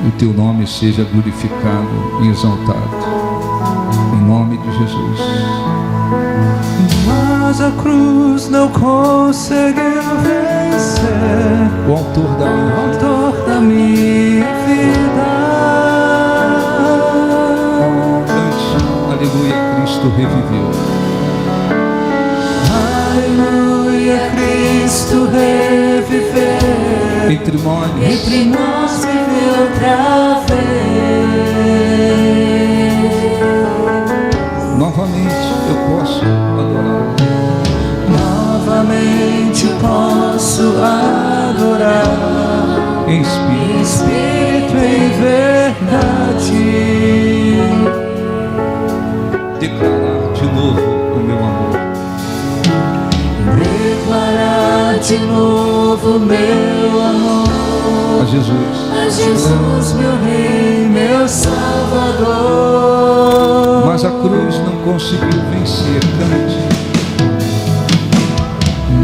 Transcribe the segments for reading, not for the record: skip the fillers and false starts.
o teu nome seja glorificado e exaltado, em nome de Jesus. Mas a cruz não conseguiu vencer O autor da minha vida. Cante, aleluia, Cristo reviveu. Aleluia, Cristo reviveu. Entre nós viveu outra vez. Novamente eu posso adorar. Novamente eu posso adorar Em em espírito. espírito e em verdade. Declarar de novo o meu amor. Declarar de novo meu amor A Jesus. a Jesus, meu Rei, meu Salvador. Mas a cruz não conseguiu vencer. Cante.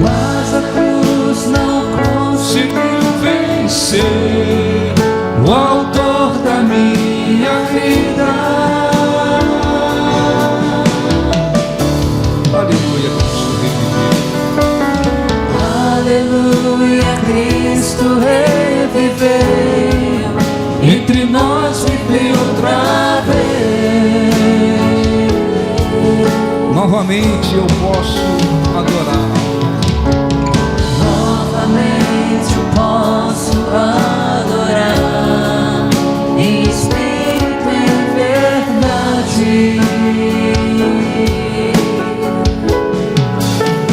Mas a cruz não conseguiu vencer o autor da minha vida. Aleluia, Cristo reviveu. Aleluia, Cristo reviveu. Entre nós viveu outra vez. Novamente eu posso adorar. Novamente eu posso adorar em espírito e em verdade.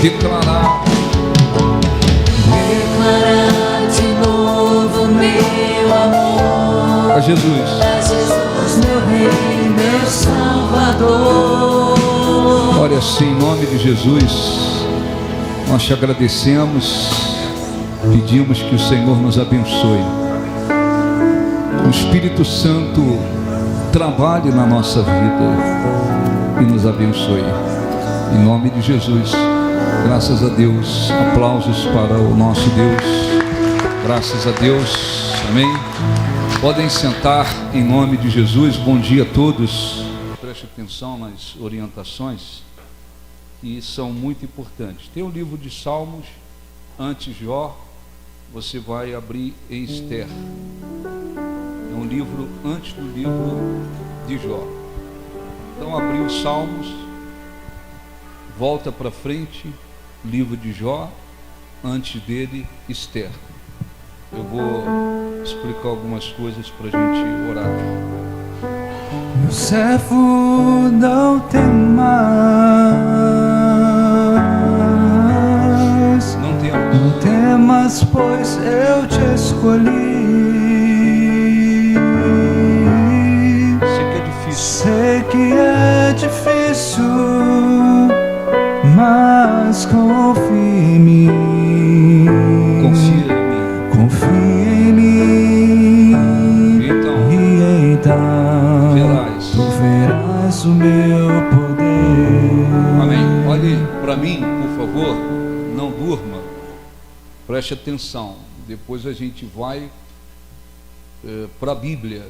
Declarar De novo meu amor a Jesus. a Jesus, meu Rei, meu Salvador. Olha, assim, em nome de Jesus, nós te agradecemos, pedimos que o Senhor nos abençoe. O Espírito Santo trabalhe na nossa vida e nos abençoe. Em nome de Jesus, graças a Deus, aplausos para o nosso Deus. Graças a Deus, amém. Podem sentar em nome de Jesus. Bom dia a todos. Preste atenção nas orientações que são muito importantes. Tem o livro de Salmos, antes de Jó, você vai abrir em Esther. É um livro antes do livro de Jó. Então abriu os Salmos, volta para frente, livro de Jó, antes dele Esther. Eu vou explicar algumas coisas para a gente orar. Meu servo, não temas, Não temos. não temas, pois eu te escolhi. Sei que é difícil. Sei que é difícil, mas confia em mim. Confia em mim. Confia em mim. Então, E então verás. tu verás o meu poder. Amém. Olhe para mim, por favor. Não durma. Preste atenção. Depois a gente vai para a Bíblia,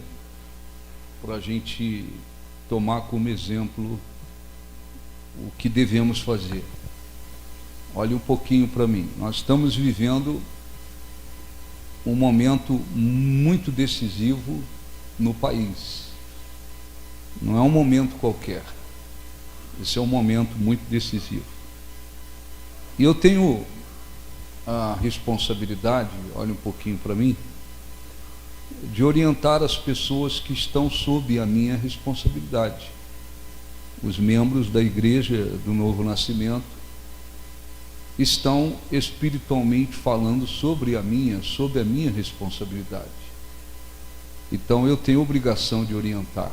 para a gente tomar como exemplo o que devemos fazer. Olhe um pouquinho para mim. Nós estamos vivendo um momento muito decisivo no país. Não é um momento qualquer. Esse é um momento muito decisivo. E eu tenho a responsabilidade, olhe um pouquinho para mim, de orientar as pessoas que estão sob a minha responsabilidade. Os membros da Igreja do Novo Nascimento estão espiritualmente falando sobre a minha responsabilidade. Então eu tenho obrigação de orientar.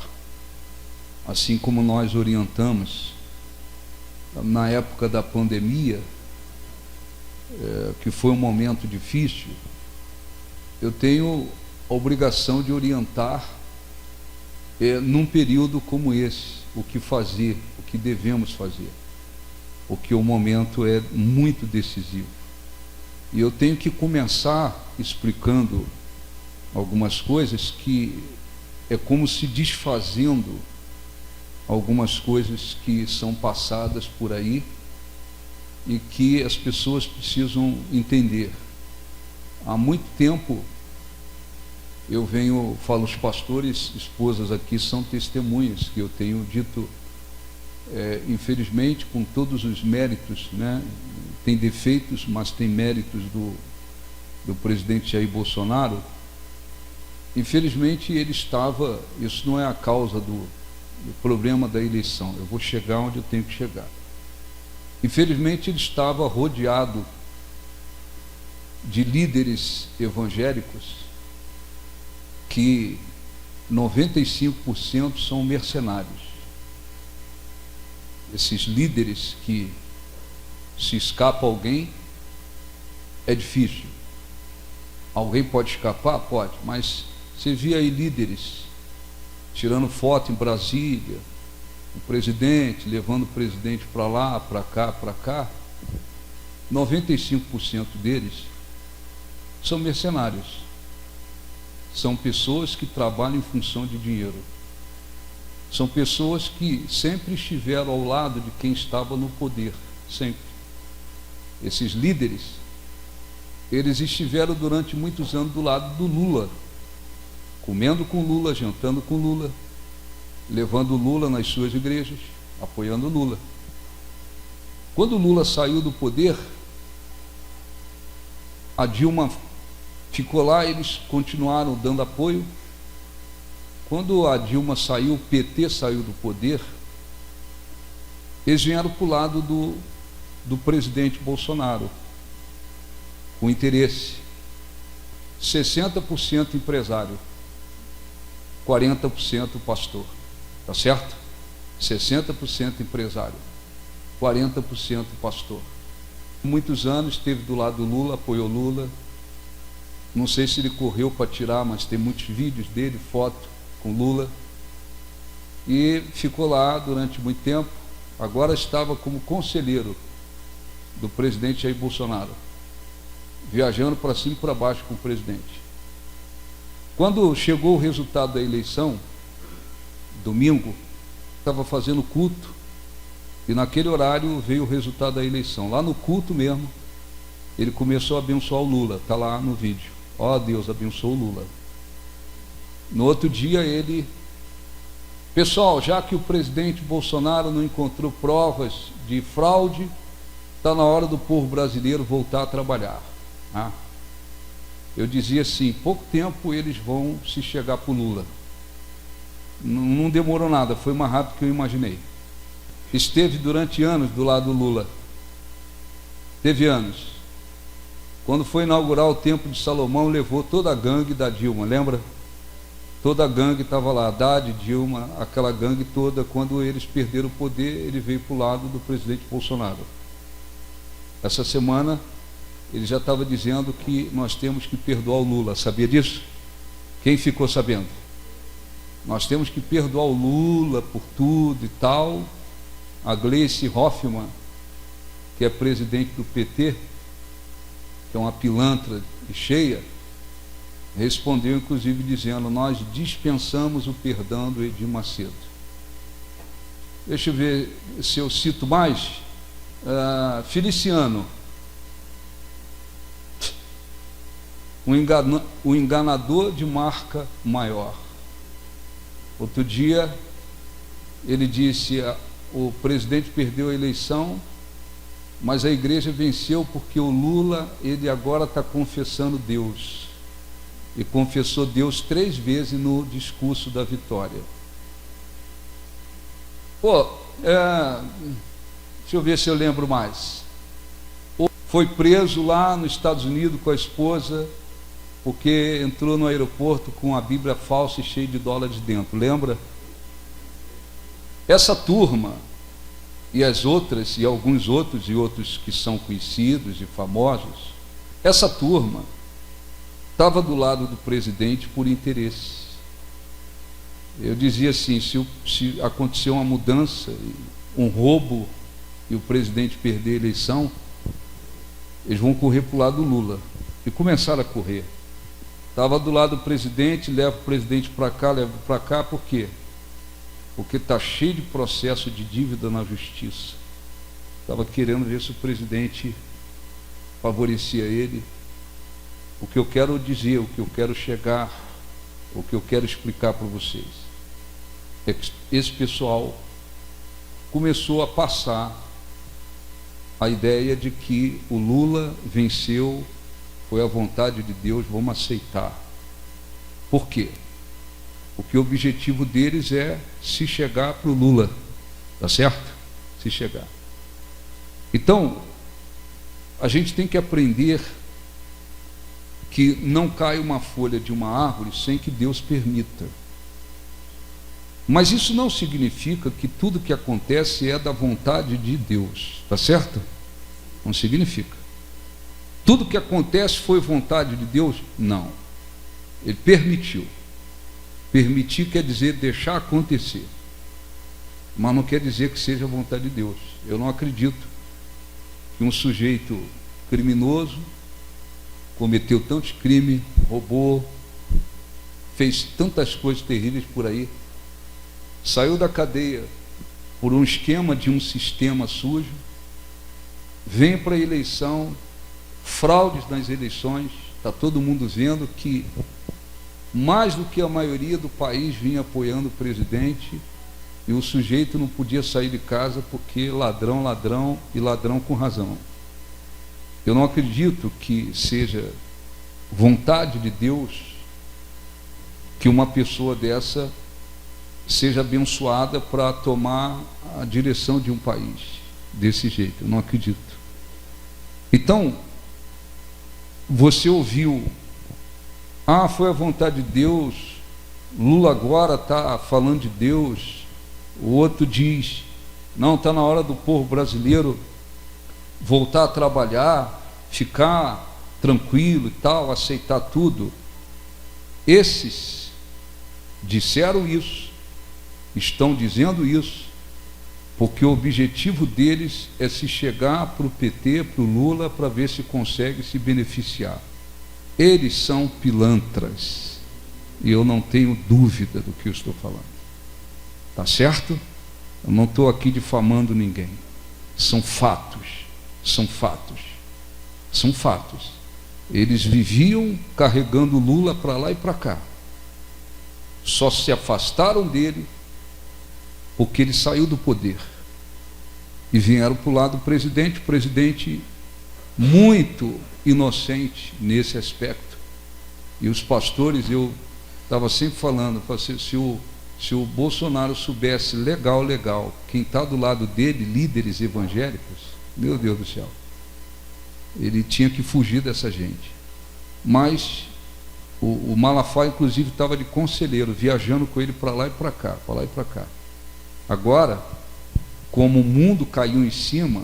Assim como nós orientamos na época da pandemia, que foi um momento difícil, eu tenho a obrigação de orientar num período como esse, o que fazer, o que devemos fazer, porque o momento é muito decisivo. E eu tenho que começar explicando algumas coisas que é como se desfazendo algumas coisas que são passadas por aí e que as pessoas precisam entender. Há muito tempo eu falo, os pastores, esposas aqui são testemunhas que eu tenho dito, infelizmente, com todos os méritos, né? Tem defeitos, mas tem méritos do presidente Jair Bolsonaro. Infelizmente ele estava, isso não é a causa do problema da eleição, eu vou chegar onde eu tenho que chegar. Infelizmente ele estava rodeado de líderes evangélicos que 95% são mercenários. Esses líderes que, se escapa alguém, é difícil. Alguém pode escapar? Pode, mas você via aí líderes tirando foto em Brasília, o presidente, levando o presidente para lá, para cá. 95% deles são mercenários. São pessoas que trabalham em função de dinheiro. São pessoas que sempre estiveram ao lado de quem estava no poder, sempre. Esses líderes, eles estiveram durante muitos anos do lado do Lula, comendo com Lula, jantando com Lula, levando Lula nas suas igrejas, apoiando Lula. Quando Lula saiu do poder, a Dilma ficou lá, eles continuaram dando apoio. Quando a Dilma saiu, o PT saiu do poder, eles vieram para o lado do presidente Bolsonaro, com interesse. 60% empresário, 40% pastor, tá certo? 60% empresário, 40% pastor. Muitos anos esteve do lado do Lula, apoiou Lula. Não sei se ele correu para tirar, mas tem muitos vídeos dele, foto com Lula. E ficou lá durante muito tempo. Agora estava como conselheiro do presidente Jair Bolsonaro, viajando para cima e para baixo com o presidente. Quando chegou o resultado da eleição, domingo, estava fazendo culto, e naquele horário veio o resultado da eleição. Lá no culto mesmo, ele começou a abençoar o Lula, está lá no vídeo. Ó, Deus abençoou o Lula. No outro dia ele, pessoal, já que o presidente Bolsonaro não encontrou provas de fraude, está na hora do povo brasileiro voltar a trabalhar. Ah, eu dizia assim, em pouco tempo eles vão se chegar para o Lula. Não demorou nada, foi mais rápido do que eu imaginei. Esteve durante anos do lado do Lula. Teve anos. Quando foi inaugurar o Templo de Salomão, levou toda a gangue da Dilma, lembra? Toda a gangue estava lá, Haddad, Dilma, aquela gangue toda. Quando eles perderam o poder, ele veio para o lado do presidente Bolsonaro. Essa semana, ele já estava dizendo que nós temos que perdoar o Lula. Sabia disso? Quem ficou sabendo? Nós temos que perdoar o Lula por tudo e tal. A Gleice Hoffmann, que é presidente do PT, que é uma pilantra e cheia, respondeu inclusive dizendo: nós dispensamos o perdão do Edir Macedo. Deixa eu ver se eu cito mais. Feliciano, o enganador de marca maior. Outro dia ele disse: o presidente perdeu a eleição, mas a igreja venceu porque o Lula, ele agora está confessando Deus. E confessou Deus 3 vezes no discurso da vitória. Deixa eu ver se eu lembro mais. Foi preso lá nos Estados Unidos com a esposa, porque entrou no aeroporto com a Bíblia falsa e cheia de dólares dentro, lembra? Essa turma e as outras, e alguns outros, e outros que são conhecidos e famosos, essa turma estava do lado do presidente por interesse. Eu dizia assim, se acontecer uma mudança, um roubo, e o presidente perder a eleição, eles vão correr para o lado do Lula. E começaram a correr. Estava do lado do presidente, leva o presidente para cá, leva para cá, por quê? Porque está cheio de processo de dívida na justiça. Estava querendo ver se o presidente favorecia ele. O que eu quero dizer, o que eu quero chegar, o que eu quero explicar para vocês, é que esse pessoal começou a passar a ideia de que o Lula venceu, foi a vontade de Deus, vamos aceitar. Por quê? Porque o objetivo deles é se chegar para o Lula, tá certo? Se chegar. Então, a gente tem que aprender que não cai uma folha de uma árvore sem que Deus permita. Mas isso não significa que tudo que acontece é da vontade de Deus, tá certo? Não significa. Tudo que acontece foi vontade de Deus? Não. Ele permitiu. Permitir quer dizer deixar acontecer, mas não quer dizer que seja a vontade de Deus. Eu não acredito que um sujeito criminoso cometeu tantos crimes, roubou, fez tantas coisas terríveis por aí, saiu da cadeia por um esquema de um sistema sujo, vem para a eleição, fraudes nas eleições, está todo mundo vendo que mais do que a maioria do país vinha apoiando o presidente, e o sujeito não podia sair de casa porque ladrão, ladrão e ladrão com razão. Eu não acredito que seja vontade de Deus que uma pessoa dessa seja abençoada para tomar a direção de um país desse jeito. Eu não acredito. Então, você ouviu, foi a vontade de Deus, Lula agora está falando de Deus, o outro diz, não, está na hora do povo brasileiro voltar a trabalhar, ficar tranquilo e tal, aceitar tudo. Esses disseram isso, estão dizendo isso, porque o objetivo deles é se chegar para o PT, para o Lula, para ver se consegue se beneficiar. Eles são pilantras, e eu não tenho dúvida do que eu estou falando. Tá certo? Eu não estou aqui difamando ninguém. São fatos, são fatos, são fatos. Eles viviam carregando Lula para lá e para cá. Só se afastaram dele porque ele saiu do poder e vieram para o lado do presidente. O presidente muito inocente nesse aspecto, e os pastores, eu estava sempre falando, se o Bolsonaro soubesse legal, quem está do lado dele, líderes evangélicos, meu Deus do céu, ele tinha que fugir dessa gente. Mas o Malafaia inclusive estava de conselheiro, viajando com ele para lá e para cá, para lá e para cá. Agora, como o mundo caiu em cima,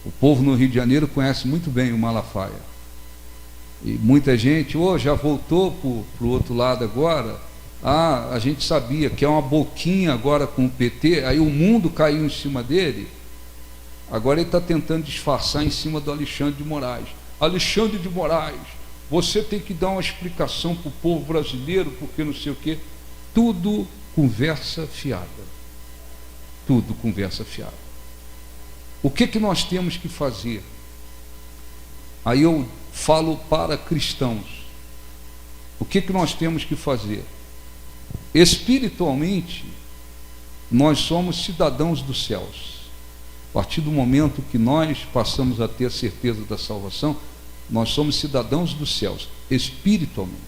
o povo no Rio de Janeiro conhece muito bem o Malafaia. E muita gente, já voltou para o outro lado agora. A gente sabia que é uma boquinha agora com o PT, aí o mundo caiu em cima dele. Agora ele está tentando disfarçar em cima do Alexandre de Moraes. Alexandre de Moraes, você tem que dar uma explicação para o povo brasileiro, porque não sei o quê. Tudo conversa fiada. Tudo conversa fiada. O que nós temos que fazer? Aí eu falo para cristãos. O que nós temos que fazer? Espiritualmente, nós somos cidadãos dos céus. A partir do momento que nós passamos a ter a certeza da salvação, nós somos cidadãos dos céus, espiritualmente.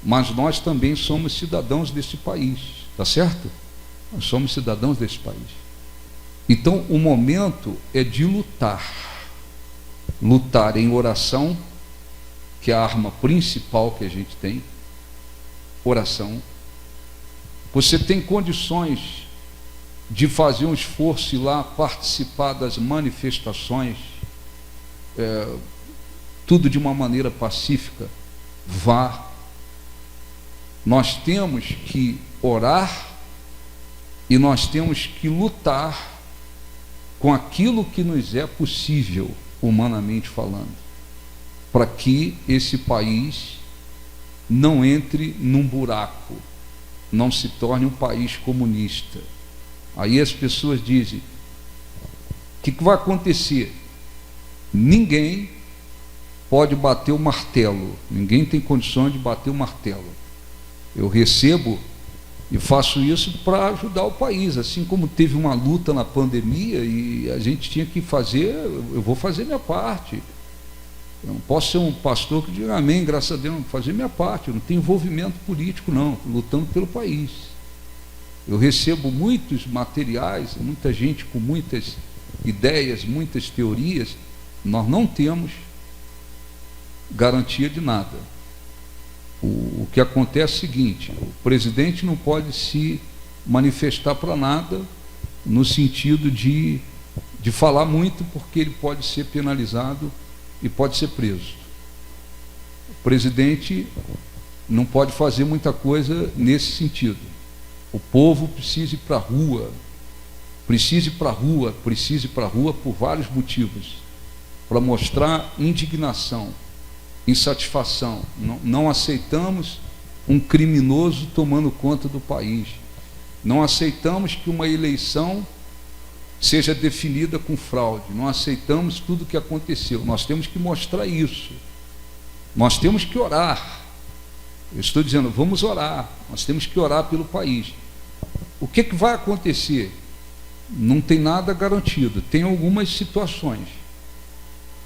Mas nós também somos cidadãos desse país, tá certo? Nós somos cidadãos desse país. Então, o momento é de lutar. Lutar em oração, que é a arma principal que a gente tem. Oração. Você tem condições de fazer um esforço e ir lá participar das manifestações, tudo de uma maneira pacífica. Vá. Nós temos que orar e nós temos que lutar com aquilo que nos é possível, humanamente falando, para que esse país não entre num buraco, não se torne um país comunista. Aí as pessoas dizem: o que vai acontecer? Ninguém pode bater o martelo, ninguém tem condições de bater o martelo. Eu recebo e faço isso para ajudar o país, assim como teve uma luta na pandemia e a gente tinha que fazer, eu vou fazer minha parte. Eu não posso ser um pastor que diga amém, graças a Deus, não, fazer minha parte, eu não tenho envolvimento político não, lutando pelo país. Eu recebo muitos materiais, muita gente com muitas ideias, muitas teorias. Nós não temos garantia de nada. O que acontece é o seguinte: o presidente não pode se manifestar para nada, no sentido de falar muito, porque ele pode ser penalizado e pode ser preso. O presidente não pode fazer muita coisa nesse sentido. O povo precisa ir para a rua, precisa ir para a rua por vários motivos, para mostrar indignação, insatisfação. Não aceitamos um criminoso tomando conta do país. Não aceitamos que uma eleição seja definida com fraude. Não aceitamos tudo o que aconteceu. Nós temos que mostrar isso. Nós temos que orar. Eu estou dizendo, vamos orar. Nós temos que orar pelo país. O que vai acontecer? Não tem nada garantido. Tem algumas situações.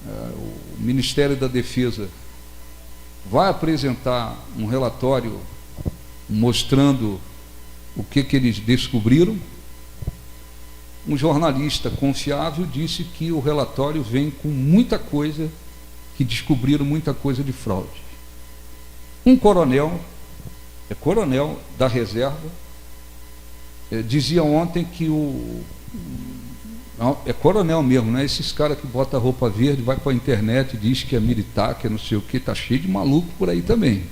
O Ministério da Defesa vai apresentar um relatório mostrando o que eles descobriram. Um jornalista confiável disse que o relatório vem com muita coisa, que descobriram muita coisa de fraude. Um coronel da reserva, dizia ontem que é coronel mesmo, não é esses caras que botam roupa verde, vai para a internet e diz que é militar, que é não sei o que, está cheio de maluco por aí também.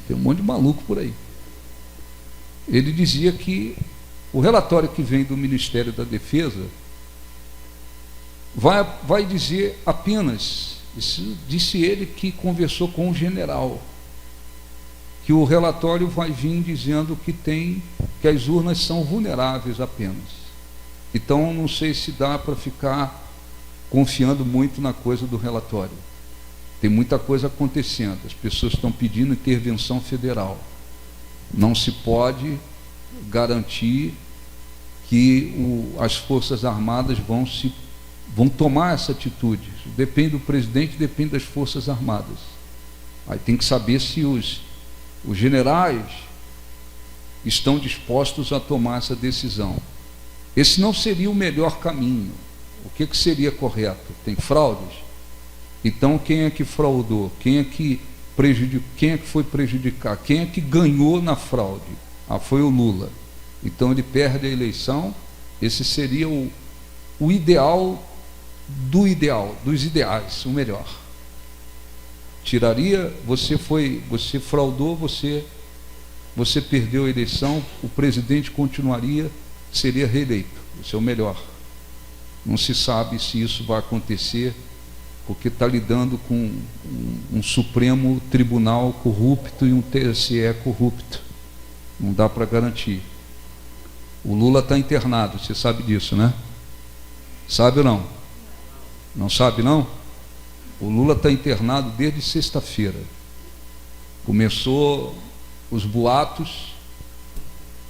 Tem um monte de maluco por aí. Ele dizia que o relatório que vem do Ministério da Defesa vai dizer apenas, disse ele que conversou com o general, que o relatório vai vir dizendo que as urnas são vulneráveis apenas. Então, não sei se dá para ficar confiando muito na coisa do relatório. Tem muita coisa acontecendo, as pessoas estão pedindo intervenção federal. Não se pode garantir que as Forças Armadas vão tomar essa atitude. Depende do presidente, depende das Forças Armadas. Aí tem que saber se os generais estão dispostos a tomar essa decisão. Esse não seria o melhor caminho. O que seria correto? Tem fraudes? Então quem é que fraudou? Quem é que prejudicou? Quem é que foi prejudicar? Quem é que ganhou na fraude? Foi o Lula. Então ele perde a eleição. Esse seria o ideal dos ideais, o melhor. Tiraria, você fraudou, você perdeu a eleição, o presidente continuaria, seria reeleito. Isso é o melhor. Não se sabe se isso vai acontecer, porque está lidando com um Supremo Tribunal corrupto e um TSE corrupto. Não dá para garantir. O Lula está internado, você sabe disso, né? Sabe ou não? Não sabe, não? O Lula está internado desde sexta-feira. Começou os boatos,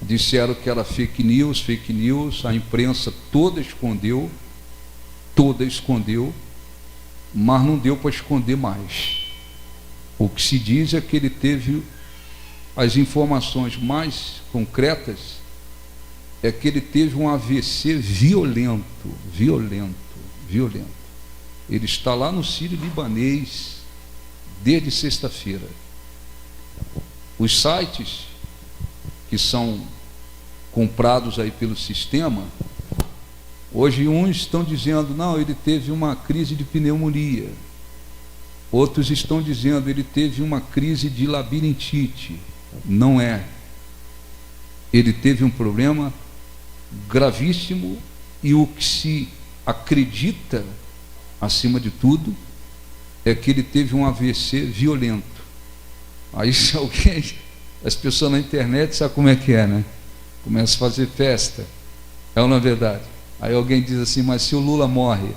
disseram que era fake news, a imprensa toda escondeu, mas não deu para esconder mais. O que se diz é que ele teve as informações mais concretas, é que ele teve um AVC violento. Ele está lá no Sírio-Libanês desde sexta-feira. Os sites que são comprados aí pelo sistema, hoje uns estão dizendo, não, ele teve uma crise de pneumonia. Outros estão dizendo, ele teve uma crise de labirintite. Não é. Ele teve um problema gravíssimo e o que se acredita, acima de tudo, é que ele teve um AVC violento. Aí se alguém, as pessoas na internet sabem como é que é, né? Começa a fazer festa. É ou não é verdade? Aí alguém diz assim, mas se o Lula morre,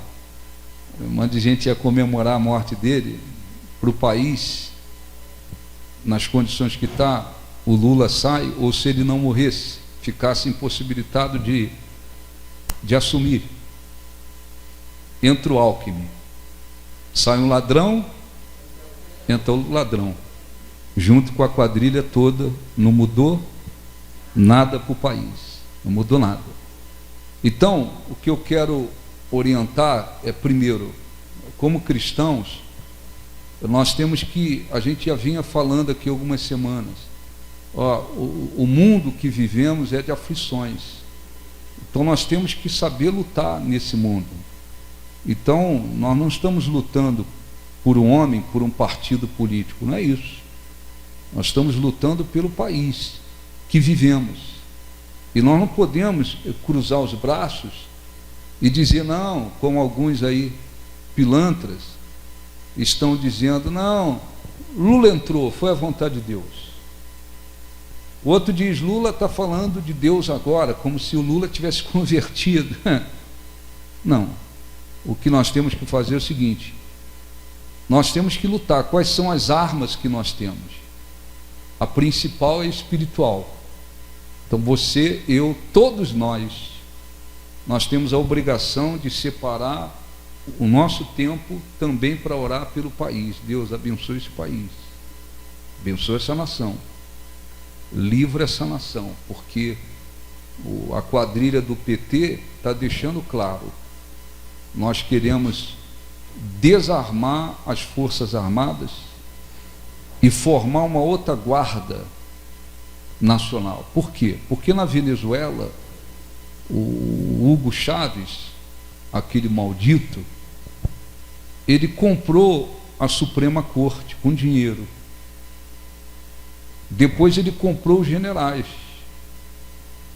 um monte de gente ia comemorar a morte dele, para o país, nas condições que está, o Lula sai, ou se ele não morresse, ficasse impossibilitado de assumir. Entra o Alckmin, sai um ladrão, entra o ladrão, junto com a quadrilha toda, não mudou nada para o país, não mudou nada. Então, o que eu quero orientar é, primeiro, como cristãos, nós temos que, a gente já vinha falando aqui algumas semanas, o mundo que vivemos é de aflições, então nós temos que saber lutar nesse mundo. Então, nós não estamos lutando por um homem, por um partido político, não é isso. Nós estamos lutando pelo país que vivemos. E nós não podemos cruzar os braços e dizer, não, como alguns aí, pilantras, estão dizendo, não, Lula entrou, foi a vontade de Deus. O outro diz, Lula está falando de Deus agora, como se o Lula tivesse convertido. Não. O que nós temos que fazer é o seguinte, nós temos que lutar. Quais são as armas que nós temos? A principal é espiritual. Então você, eu, todos nós temos a obrigação de separar o nosso tempo também para orar pelo país. Deus abençoe esse país, abençoe essa nação, livra essa nação, porque a quadrilha do PT está deixando claro, nós queremos desarmar as Forças Armadas e formar uma outra guarda nacional. Por quê? Porque na Venezuela, o Hugo Chávez, aquele maldito, ele comprou a Suprema Corte com dinheiro. Depois ele comprou os generais.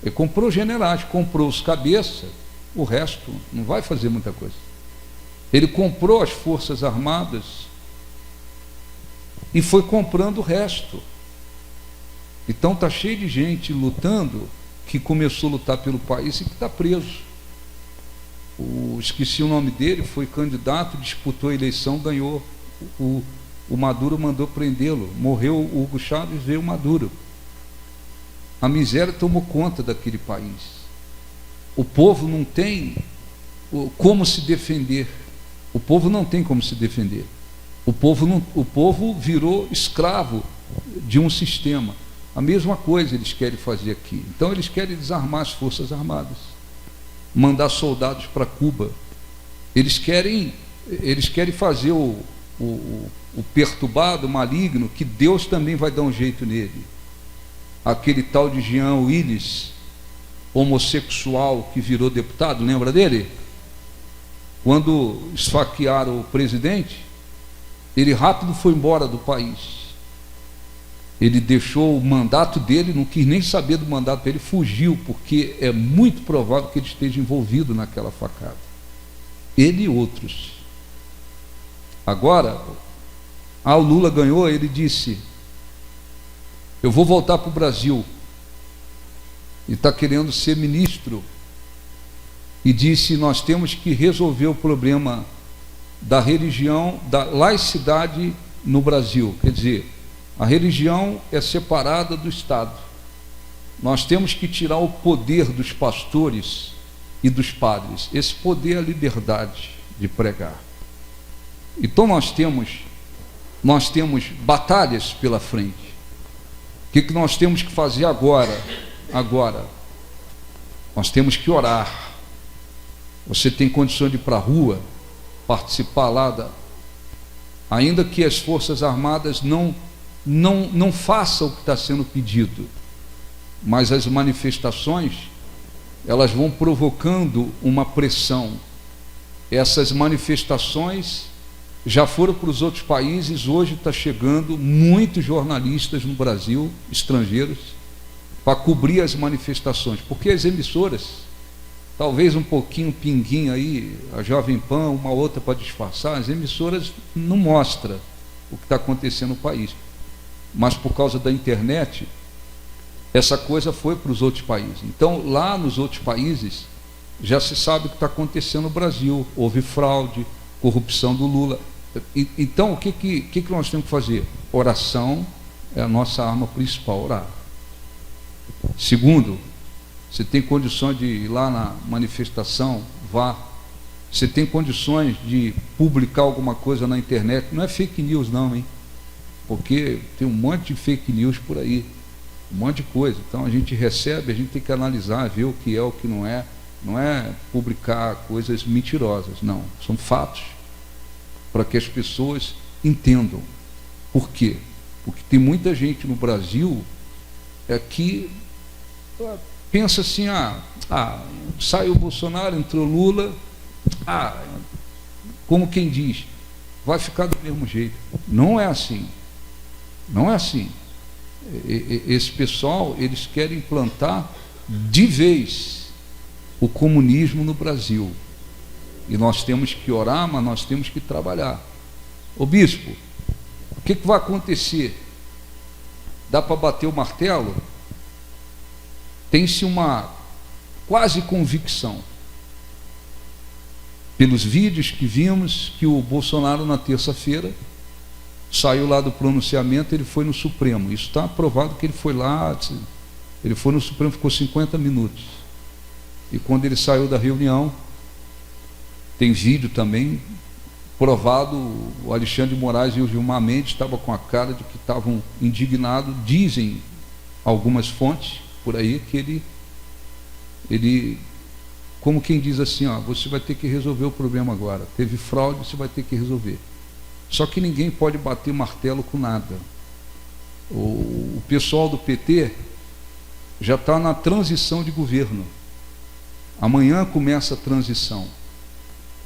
Ele comprou os generais, comprou os cabeças, o resto não vai fazer muita coisa. Ele comprou as Forças Armadas e foi comprando o resto. Então está cheio de gente lutando, que começou a lutar pelo país e que está preso. Esqueci o nome dele, foi candidato, disputou a eleição, ganhou. O Maduro mandou prendê-lo. Morreu o Hugo Chávez, veio o Maduro. A miséria tomou conta daquele país. O povo não tem como se defender. O povo não tem como se defender. O povo virou escravo de um sistema. A mesma coisa eles querem fazer aqui. Então eles querem desarmar as Forças Armadas, mandar soldados para Cuba. Eles querem fazer o perturbado, o maligno, que Deus também vai dar um jeito nele. Aquele tal de Jean Willis, homossexual, que virou deputado, lembra dele? Quando esfaquearam o presidente, ele rápido foi embora do país. Ele deixou o mandato dele, não quis nem saber do mandato dele, fugiu, porque é muito provável que ele esteja envolvido naquela facada. Ele e outros. Agora, o Lula ganhou, ele disse, eu vou voltar para o Brasil. E está querendo ser ministro. E disse, nós temos que resolver o problema da religião, da laicidade no Brasil. Quer dizer, a religião é separada do Estado. Nós temos que tirar o poder dos pastores e dos padres. Esse poder é a liberdade de pregar. Então nós temos batalhas pela frente. O que nós temos que fazer agora? Nós temos que orar. Você tem condição de ir para a rua, participar lá ainda que as Forças Armadas não façam o que está sendo pedido, mas as manifestações, elas vão provocando uma pressão. Essas manifestações já foram para os outros países, hoje está chegando muitos jornalistas no Brasil, estrangeiros, para cobrir as manifestações, porque as emissoras, talvez um pouquinho pinguinho aí, a Jovem Pan, uma outra para disfarçar, as emissoras não mostram o que está acontecendo no país. mas por causa da internet, essa coisa foi para os outros países. Então, lá nos outros países, já se sabe o que está acontecendo no Brasil. Houve fraude, corrupção do Lula. Então, o que nós temos que fazer? Oração é a nossa arma principal, orar. Segundo, você tem condições de ir lá na manifestação, vá. Você tem condições de publicar alguma coisa na internet, não é fake news não, hein? Porque tem um monte de fake news por aí, um monte de coisa. Então a gente recebe, a gente tem que analisar, ver o que é, o que não é. Não é publicar coisas mentirosas, não. São fatos, para que as pessoas entendam. Por quê? Porque tem muita gente no Brasil que pensa assim, saiu o Bolsonaro, entrou Lula, como quem diz, vai ficar do mesmo jeito. Não é assim. Não é assim. Esse pessoal, eles querem implantar de vez o comunismo no Brasil. E nós temos que orar, mas nós temos que trabalhar. Ô bispo, o que vai acontecer? Dá para bater o martelo? Tem-se uma quase convicção, pelos vídeos que vimos, que o Bolsonaro na terça-feira saiu lá do pronunciamento, ele foi no Supremo. Isso está provado que ele foi lá, ele foi no Supremo, ficou 50 minutos. E quando ele saiu da reunião, tem vídeo também, provado, o Alexandre de Moraes e o Gilmar Mendes estavam com a cara de que estavam indignados. Dizem algumas fontes por aí que ele como quem diz assim, você vai ter que resolver o problema agora. Teve fraude, você vai ter que resolver. Só que ninguém pode bater martelo com nada. O pessoal do PT já está na transição de governo. Amanhã começa a transição.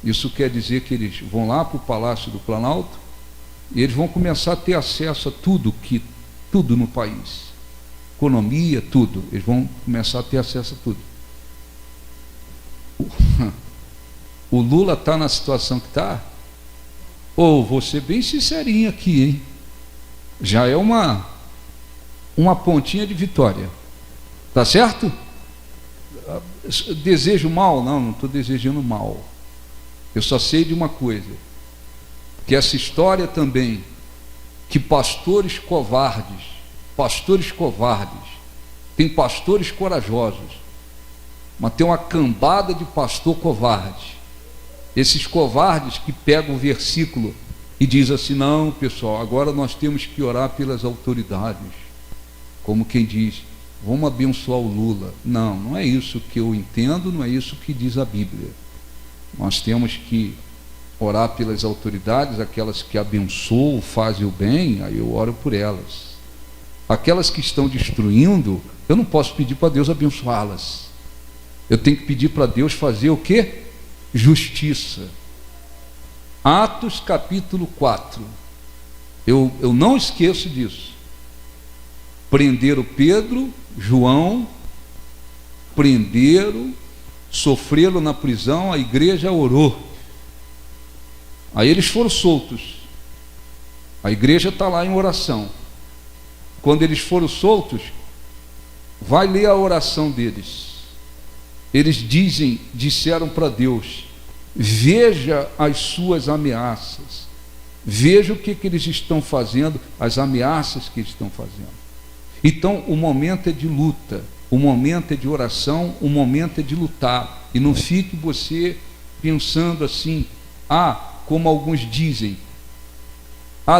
Isso quer dizer que eles vão lá para o Palácio do Planalto e eles vão começar a ter acesso a tudo no país. Economia, tudo. Eles vão começar a ter acesso a tudo. O Lula está na situação que está. Vou ser bem sincerinho aqui, hein? Já é uma pontinha de vitória. Tá certo? Desejo mal? Não estou desejando mal. Eu só sei de uma coisa, que essa história também, que pastores covardes, tem pastores corajosos, mas tem uma cambada de pastor covarde. Esses covardes que pegam o versículo e diz assim, não pessoal, agora nós temos que orar pelas autoridades, como quem diz, vamos abençoar o Lula. Não é isso que eu entendo, não é isso que diz a Bíblia. Nós temos que orar pelas autoridades, aquelas que abençoam, fazem o bem, aí eu oro por elas. Aquelas que estão destruindo, eu não posso pedir para Deus abençoá-las. Eu tenho que pedir para Deus fazer o quê? Justiça. Atos capítulo 4. Eu não esqueço disso. Prenderam Pedro, João, sofreram na prisão, a igreja orou. Aí eles foram soltos. A igreja está lá em oração. Quando eles foram soltos, vai ler a oração deles. Eles disseram para Deus, veja as suas ameaças, veja o que eles estão fazendo, as ameaças que eles estão fazendo. Então o momento é de luta, o momento é de oração, o momento é de lutar. E não fique você pensando assim, como alguns dizem,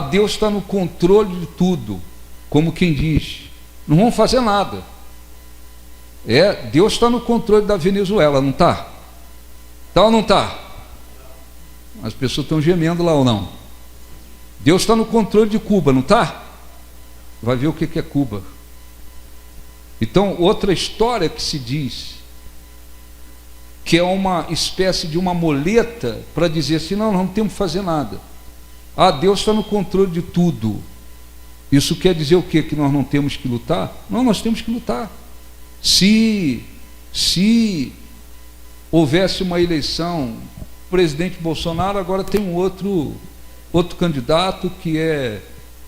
Deus está no controle de tudo, como quem diz, não vamos fazer nada. Deus está no controle da Venezuela, não está? Está ou não está? As pessoas estão gemendo lá ou não? Deus está no controle de Cuba, não está? Vai ver o que é Cuba. Então, outra história que se diz, que é uma espécie de uma muleta para dizer assim, não temos que fazer nada. Deus está no controle de tudo. Isso quer dizer o quê? Que nós não temos que lutar? Não, nós temos que lutar. Se houvesse uma eleição, o presidente Bolsonaro agora tem um outro candidato que é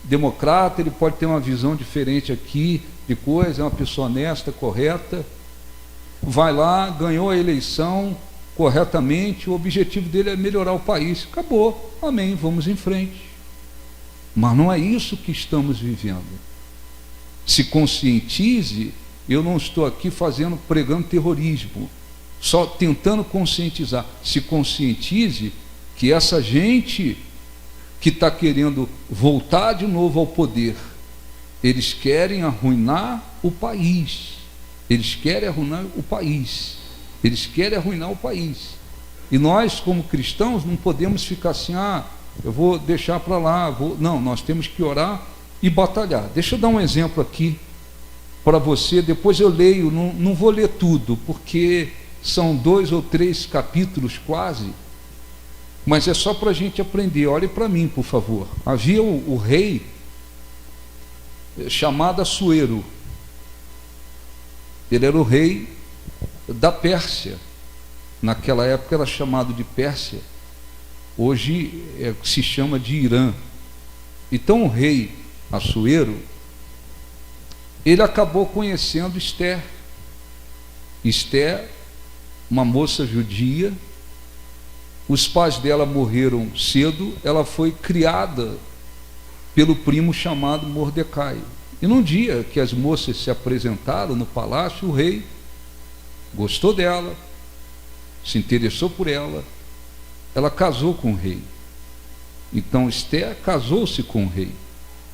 democrata, ele pode ter uma visão diferente aqui de coisa, é uma pessoa honesta, correta, vai lá, ganhou a eleição corretamente, o objetivo dele é melhorar o país, acabou, amém, vamos em frente. Mas não é isso que estamos vivendo. Se conscientize, eu não estou aqui pregando terrorismo, só tentando conscientizar. Se conscientize que essa gente que está querendo voltar de novo ao poder, eles querem arruinar o país. Eles querem arruinar o país. Eles querem arruinar o país. E nós, como cristãos, não podemos ficar assim, eu vou deixar para lá. Não, nós temos que orar e batalhar. Deixa eu dar um exemplo aqui para você, depois eu leio, não vou ler tudo, porque são 2 ou 3 capítulos quase, mas é só para a gente aprender. Olhe para mim, por favor. Havia o rei chamado Assuero. Ele era o rei da Pérsia. Naquela época era chamado de Pérsia. Hoje se chama de Irã. Então o rei Assuero, ele acabou conhecendo Esther. Esther, uma moça judia, os pais dela morreram cedo, ela foi criada pelo primo chamado Mordecai. E num dia que as moças se apresentaram no palácio, o rei gostou dela, se interessou por ela, ela casou com o rei. Então Esther casou-se com o rei,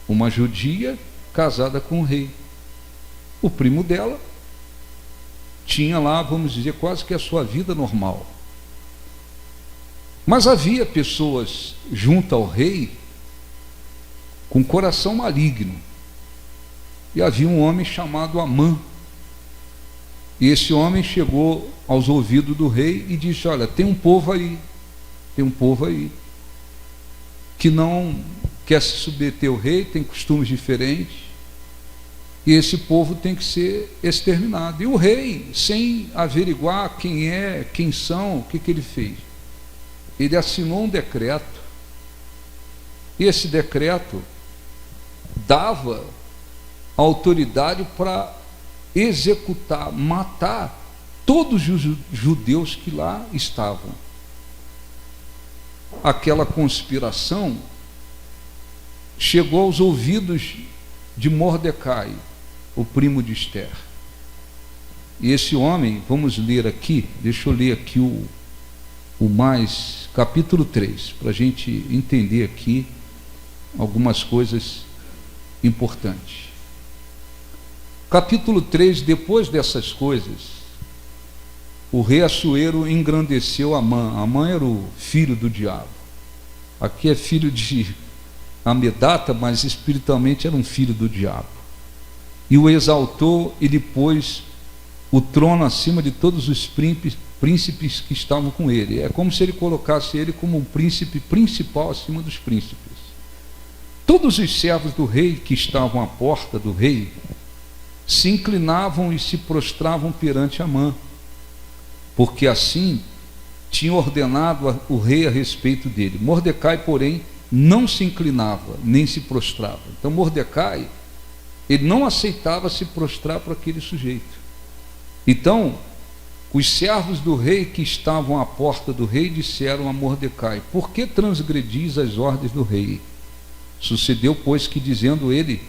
uma judia casada com o rei. O primo dela tinha lá, vamos dizer, quase que a sua vida normal. Mas havia pessoas junto ao rei com coração maligno. E havia um homem chamado Amã. E esse homem chegou aos ouvidos do rei e disse: olha, tem um povo aí que não quer se submeter ao rei, tem costumes diferentes, e esse povo tem que ser exterminado. E o rei, sem averiguar quem é, quem são, o que ele fez? Ele assinou um decreto, e esse decreto dava autoridade para executar, matar todos os judeus que lá estavam. Aquela conspiração chegou aos ouvidos de Mordecai, o primo de Esther. E esse homem, vamos ler aqui, deixa eu ler aqui capítulo 3, para a gente entender aqui algumas coisas importantes. Capítulo 3, depois dessas coisas, o rei Assuero engrandeceu Amã. Amã era o filho do diabo. Aqui é filho de Amedata, mas espiritualmente era um filho do diabo. E o exaltou e lhe pôs o trono acima de todos os príncipes que estavam com ele. É como se ele colocasse ele como um príncipe principal acima dos príncipes. Todos os servos do rei que estavam à porta do rei se inclinavam e se prostravam perante Amã, porque assim tinha ordenado o rei a respeito dele. Mordecai, porém, não se inclinava, nem se prostrava. Então Mordecai, ele não aceitava se prostrar para aquele sujeito. Então, os servos do rei que estavam à porta do rei disseram a Mordecai: por que transgredis as ordens do rei? Sucedeu, pois, que dizendo ele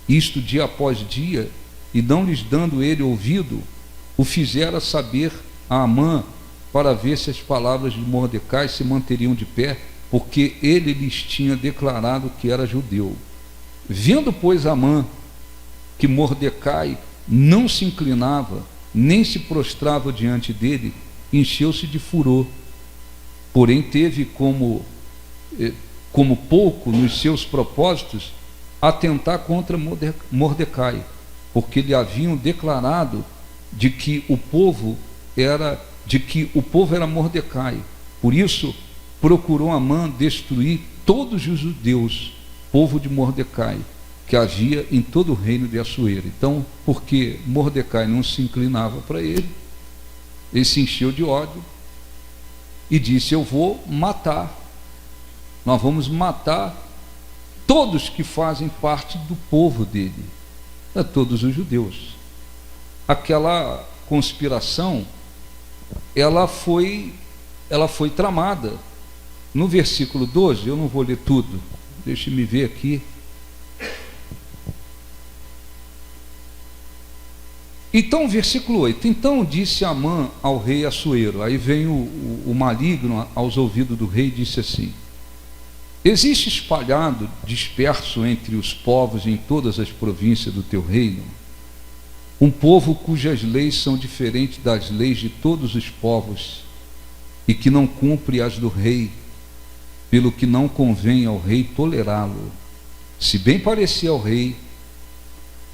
isto dia após dia, e não lhes dando ele ouvido, o fizera saber a Amã, para ver se as palavras de Mordecai se manteriam de pé, porque ele lhes tinha declarado que era judeu. Vendo, pois, Amã que Mordecai não se inclinava, nem se prostrava diante dele, encheu-se de furor. Porém teve como pouco nos seus propósitos atentar contra Mordecai, porque lhe haviam declarado de que o povo era Mordecai. Por isso procurou Amã destruir todos os judeus, povo de Mordecai, que havia em todo o reino de Assuero. Então, porque Mordecai não se inclinava para ele, ele se encheu de ódio e disse: eu vou matar, nós vamos matar todos que fazem parte do povo dele, a todos os judeus. Aquela conspiração, ela foi tramada. No versículo 12, eu não vou ler tudo, deixe-me ver aqui. Então, versículo 8: então disse Amã ao rei Assuero, aí vem o maligno aos ouvidos do rei e disse assim: existe espalhado, disperso entre os povos em todas as províncias do teu reino, um povo cujas leis são diferentes das leis de todos os povos, e que não cumpre as do rei, pelo que não convém ao rei tolerá-lo. Se bem parecer ao rei,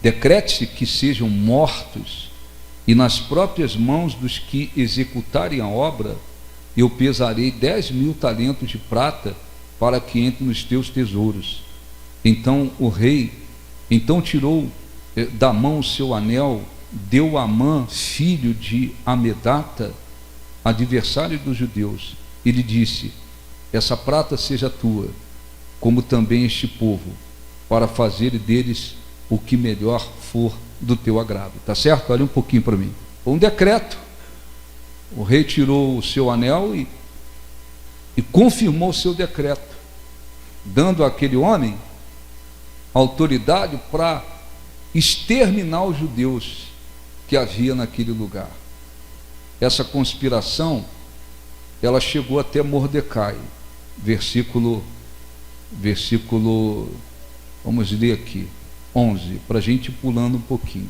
decrete-se que sejam mortos, e nas próprias mãos dos que executarem a obra, eu pesarei 10.000 talentos de prata, para que entre nos teus tesouros. Então o rei, tirou da mão o seu anel, deu a Amã, filho de Amedata, adversário dos judeus, e lhe disse: essa prata seja tua, como também este povo, para fazer deles o que melhor for do teu agrado. Tá certo? Olha um pouquinho para mim. Um decreto. O rei tirou o seu anel e confirmou o seu decreto, dando àquele homem autoridade para exterminar os judeus que havia naquele lugar. Essa conspiração, ela chegou até Mordecai. Versículo, vamos ler aqui, 11, para a gente ir pulando um pouquinho.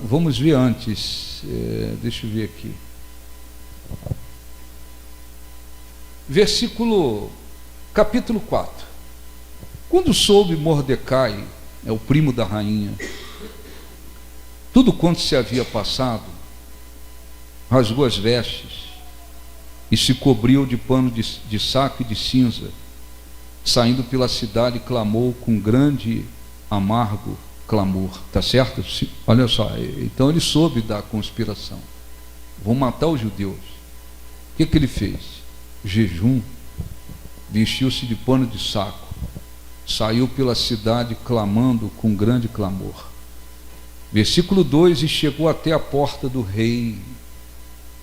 Vamos ver antes, deixa eu ver aqui. Capítulo 4. Quando soube Mordecai, o primo da rainha, tudo quanto se havia passado, rasgou as vestes e se cobriu de pano de saco e de cinza, saindo pela cidade, clamou com grande amargo clamor. Está certo? Olha só, então ele soube da conspiração. Vão matar os judeus. O que ele fez? Jejum, vestiu-se de pano de saco, saiu pela cidade clamando com grande clamor. Versículo 2: e chegou até a porta do rei,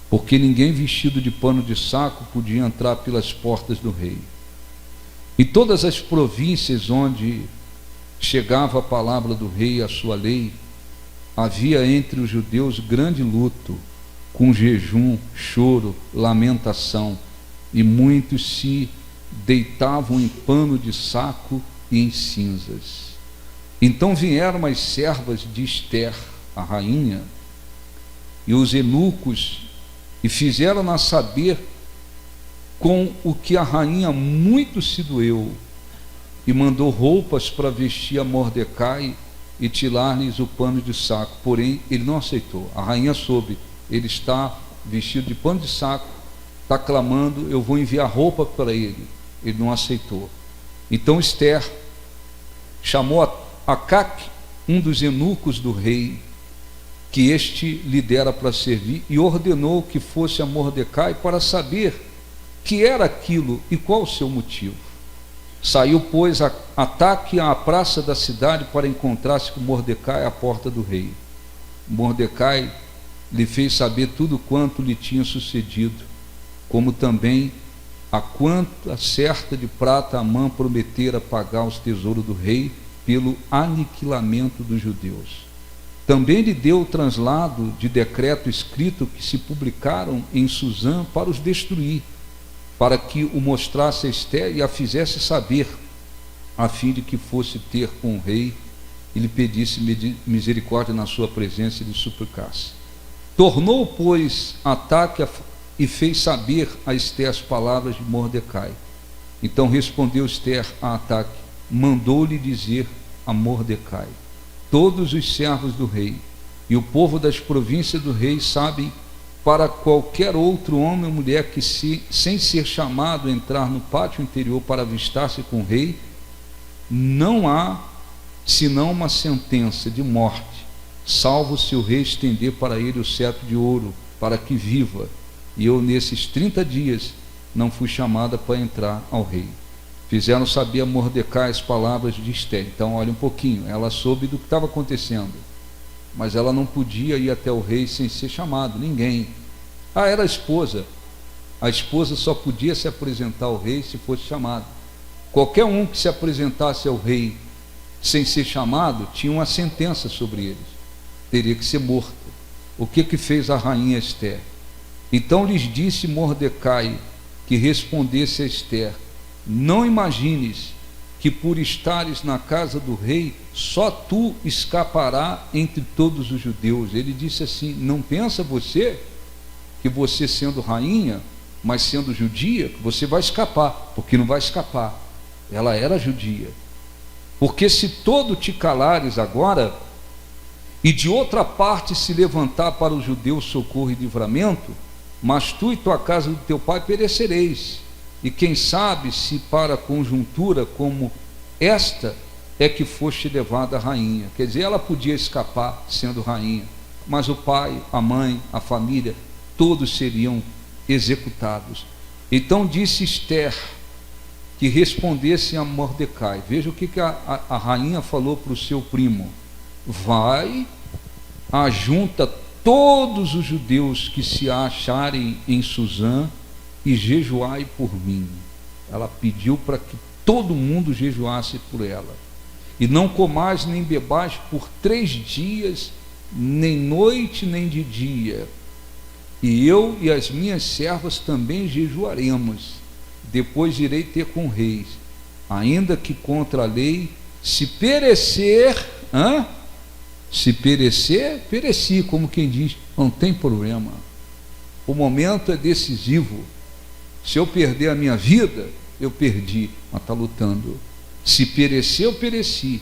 porque ninguém vestido de pano de saco podia entrar pelas portas do rei. E todas as províncias onde chegava a palavra do rei e a sua lei, havia entre os judeus grande luto, com jejum, choro, lamentação, e muitos se deitavam em pano de saco e em cinzas. Então vieram as servas de Ester, a rainha, e os eunucos, e fizeram-na saber com o que a rainha muito se doeu, e mandou roupas para vestir a Mordecai e tirar-lhes o pano de saco. Porém ele não aceitou. A rainha soube, ele está vestido de pano de saco, está clamando, eu vou enviar roupa para ele. Ele não aceitou. Então Ester chamou Acaque, um dos eunucos do rei, que este lhe dera para servir, e ordenou que fosse a Mordecai para saber que era aquilo e qual o seu motivo. Saiu, pois, Ataque à praça da cidade para encontrar-se com Mordecai à porta do rei. Mordecai lhe fez saber tudo quanto lhe tinha sucedido, como também a quanta certa de prata Amã prometera pagar os tesouros do rei pelo aniquilamento dos judeus. Também lhe deu o translado de decreto escrito que se publicaram em Susã para os destruir, para que o mostrasse a Ester e a fizesse saber, a fim de que fosse ter com o rei e lhe pedisse misericórdia na sua presença e lhe suplicasse. Tornou, pois, Ataque e fez saber a Ester as palavras de Mordecai. Então respondeu Ester a Ataque, mandou-lhe dizer a Mordecai: todos os servos do rei e o povo das províncias do rei sabem para qualquer outro homem ou mulher que, sem ser chamado, entrar no pátio interior para avistar-se com o rei, não há senão uma sentença de morte, salvo se o rei estender para ele o cetro de ouro, para que viva. E eu nesses 30 dias não fui chamada para entrar ao rei. Fizeram saber a Mordecai as palavras de Esther. Então, olha um pouquinho, ela soube do que estava acontecendo, mas ela não podia ir até o rei sem ser chamado, ninguém. Era a esposa só podia se apresentar ao rei se fosse chamado. Qualquer um que se apresentasse ao rei sem ser chamado, tinha uma sentença sobre eles, teria que ser morto. O que fez a rainha Esther? Então lhes disse Mordecai que respondesse a Esther: não imagines que por estares na casa do rei, só tu escapará entre todos os judeus. Ele disse assim: não pensa você que você sendo rainha, mas sendo judia, que você vai escapar, porque não vai escapar. Ela era judia. Porque se todo te calares agora, e de outra parte se levantar para os judeus socorro e livramento, mas tu e tua casa do teu pai perecereis. E quem sabe se para conjuntura como esta é que foste levada a rainha. Quer dizer, ela podia escapar sendo rainha, mas o pai, a mãe, a família, todos seriam executados. Então disse Esther que respondesse a Mordecai. Veja o que a rainha falou para o seu primo: vai, ajunta todos os judeus que se acharem em Suzã e jejuai por mim. Ela pediu para que todo mundo jejuasse por ela. E não comais nem bebais por 3 dias, nem noite nem de dia. E eu e as minhas servas também jejuaremos. Depois irei ter com reis, ainda que contra a lei, se perecer, se perecer, pereci, como quem diz, não tem problema. O momento é decisivo. Se eu perder a minha vida, eu perdi, mas está lutando. Se perecer, eu pereci.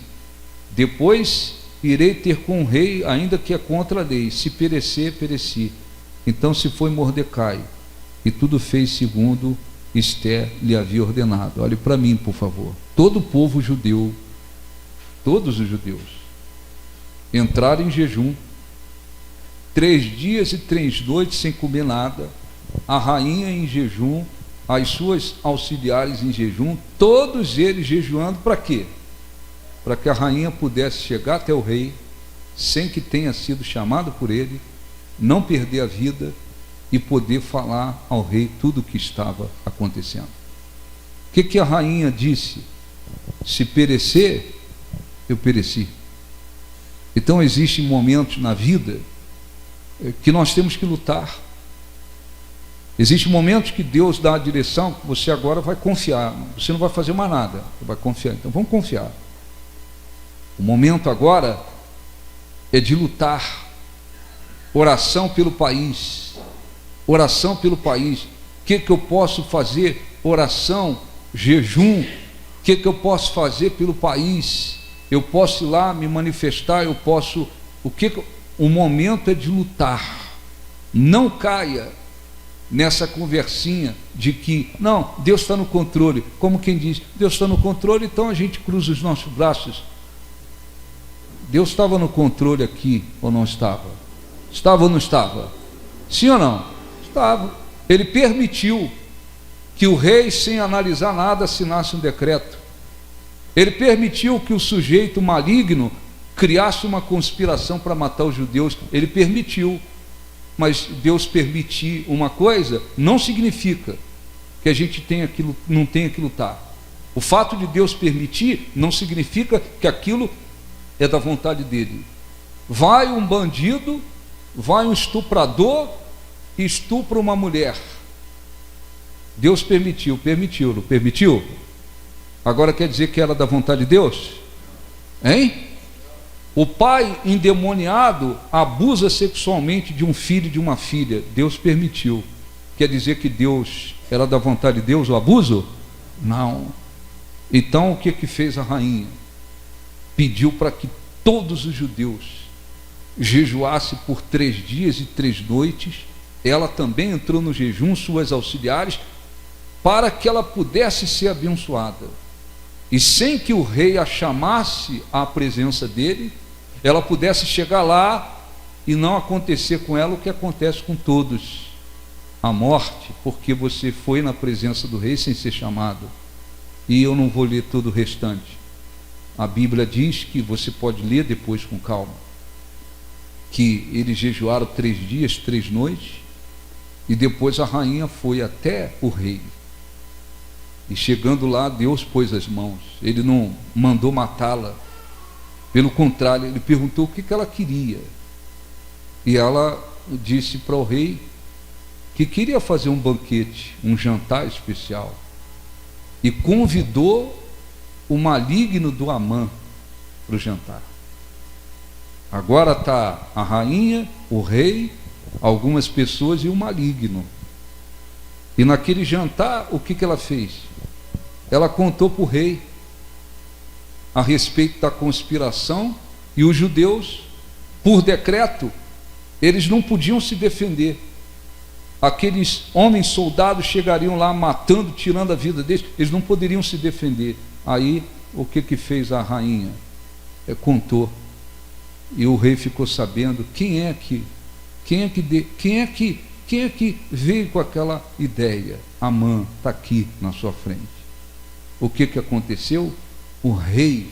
Depois irei ter com o rei, ainda que é contra a lei. Se perecer, pereci. Então se foi Mordecai, e tudo fez segundo Esther lhe havia ordenado. Olhe para mim, por favor. Todo o povo judeu, todos os judeus, entraram em jejum, 3 dias e 3 noites sem comer nada, a rainha em jejum, as suas auxiliares em jejum, todos eles jejuando. Para quê? Para que a rainha pudesse chegar até o rei, sem que tenha sido chamado por ele, não perder a vida e poder falar ao rei tudo o que estava acontecendo. O que a rainha disse? Se perecer, eu pereci. Então existem momentos na vida que nós temos que lutar. Existem momentos que Deus dá a direção, que você agora vai confiar, você não vai fazer mais nada, você vai confiar. Então vamos confiar. O momento agora é de lutar. Oração pelo país. Oração pelo país. O que eu posso fazer? Oração, jejum. O que eu posso fazer pelo país? Eu posso ir lá me manifestar, eu posso. O momento é de lutar. Não caia nessa conversinha de que, não, Deus está no controle. Como quem diz, Deus está no controle, então a gente cruza os nossos braços. Deus estava no controle aqui ou não estava? Estava ou não estava? Sim ou não? Estava. Ele permitiu que o rei, sem analisar nada, assinasse um decreto. Ele permitiu que o sujeito maligno criasse uma conspiração para matar os judeus. Ele permitiu. Mas Deus permitir uma coisa não significa que a gente não tenha que lutar. O fato de Deus permitir não significa que aquilo é da vontade dele. Vai um bandido, vai um estuprador e estupra uma mulher. Deus permitiu, não permitiu? Agora quer dizer que era da vontade de Deus? Hein? O pai endemoniado abusa sexualmente de um filho e de uma filha. Deus permitiu. Quer dizer que Deus era da vontade de Deus o abuso? Não. Então o que fez a rainha? Pediu para que todos os judeus jejuassem por 3 dias e 3 noites. Ela também entrou no jejum, suas auxiliares, para que ela pudesse ser abençoada. E sem que o rei a chamasse à presença dele, ela pudesse chegar lá e não acontecer com ela o que acontece com todos. a morte, porque você foi na presença do rei sem ser chamado. E eu não vou ler todo o restante. A Bíblia diz que você pode ler depois com calma, que eles jejuaram 3 dias, 3 noites, e depois a rainha foi até o rei. E chegando lá, Deus pôs as mãos. Ele não mandou matá-la. Pelo contrário, ele perguntou o que ela queria. E ela disse para o rei que queria fazer um banquete, um jantar especial. E convidou o maligno do Amã para o jantar. Agora está a rainha, o rei, algumas pessoas e o maligno. E naquele jantar, o que ela fez? Ela contou para o rei a respeito da conspiração, e os judeus, por decreto, eles não podiam se defender. Aqueles homens soldados chegariam lá matando, tirando a vida deles, eles não poderiam se defender. Aí, o que fez a rainha? Contou. E o rei ficou sabendo quem é que veio com aquela ideia. Amã está aqui na sua frente. O que aconteceu? O rei,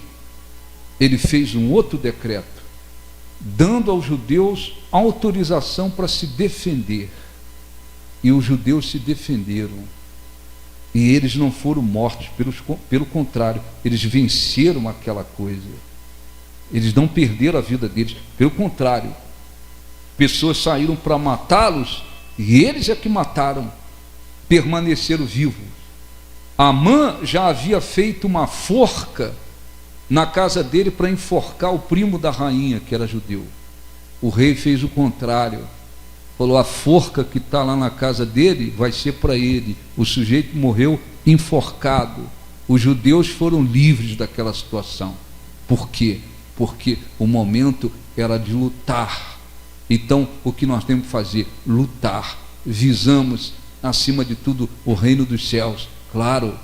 ele fez um outro decreto, dando aos judeus autorização para se defender. E os judeus se defenderam. E eles não foram mortos, pelo contrário, eles venceram aquela coisa. Eles não perderam a vida deles, pelo contrário, pessoas saíram para matá-los, e eles é que mataram, permaneceram vivos. Amã já havia feito uma forca na casa dele para enforcar o primo da rainha, que era judeu. O rei fez o contrário, falou: a forca que está lá na casa dele vai ser para ele. O sujeito morreu enforcado. Os judeus foram livres daquela situação. Por quê? Porque o momento era de lutar. Então, o que nós temos que fazer? Lutar. Visamos, acima de tudo, o reino dos céus. Claro,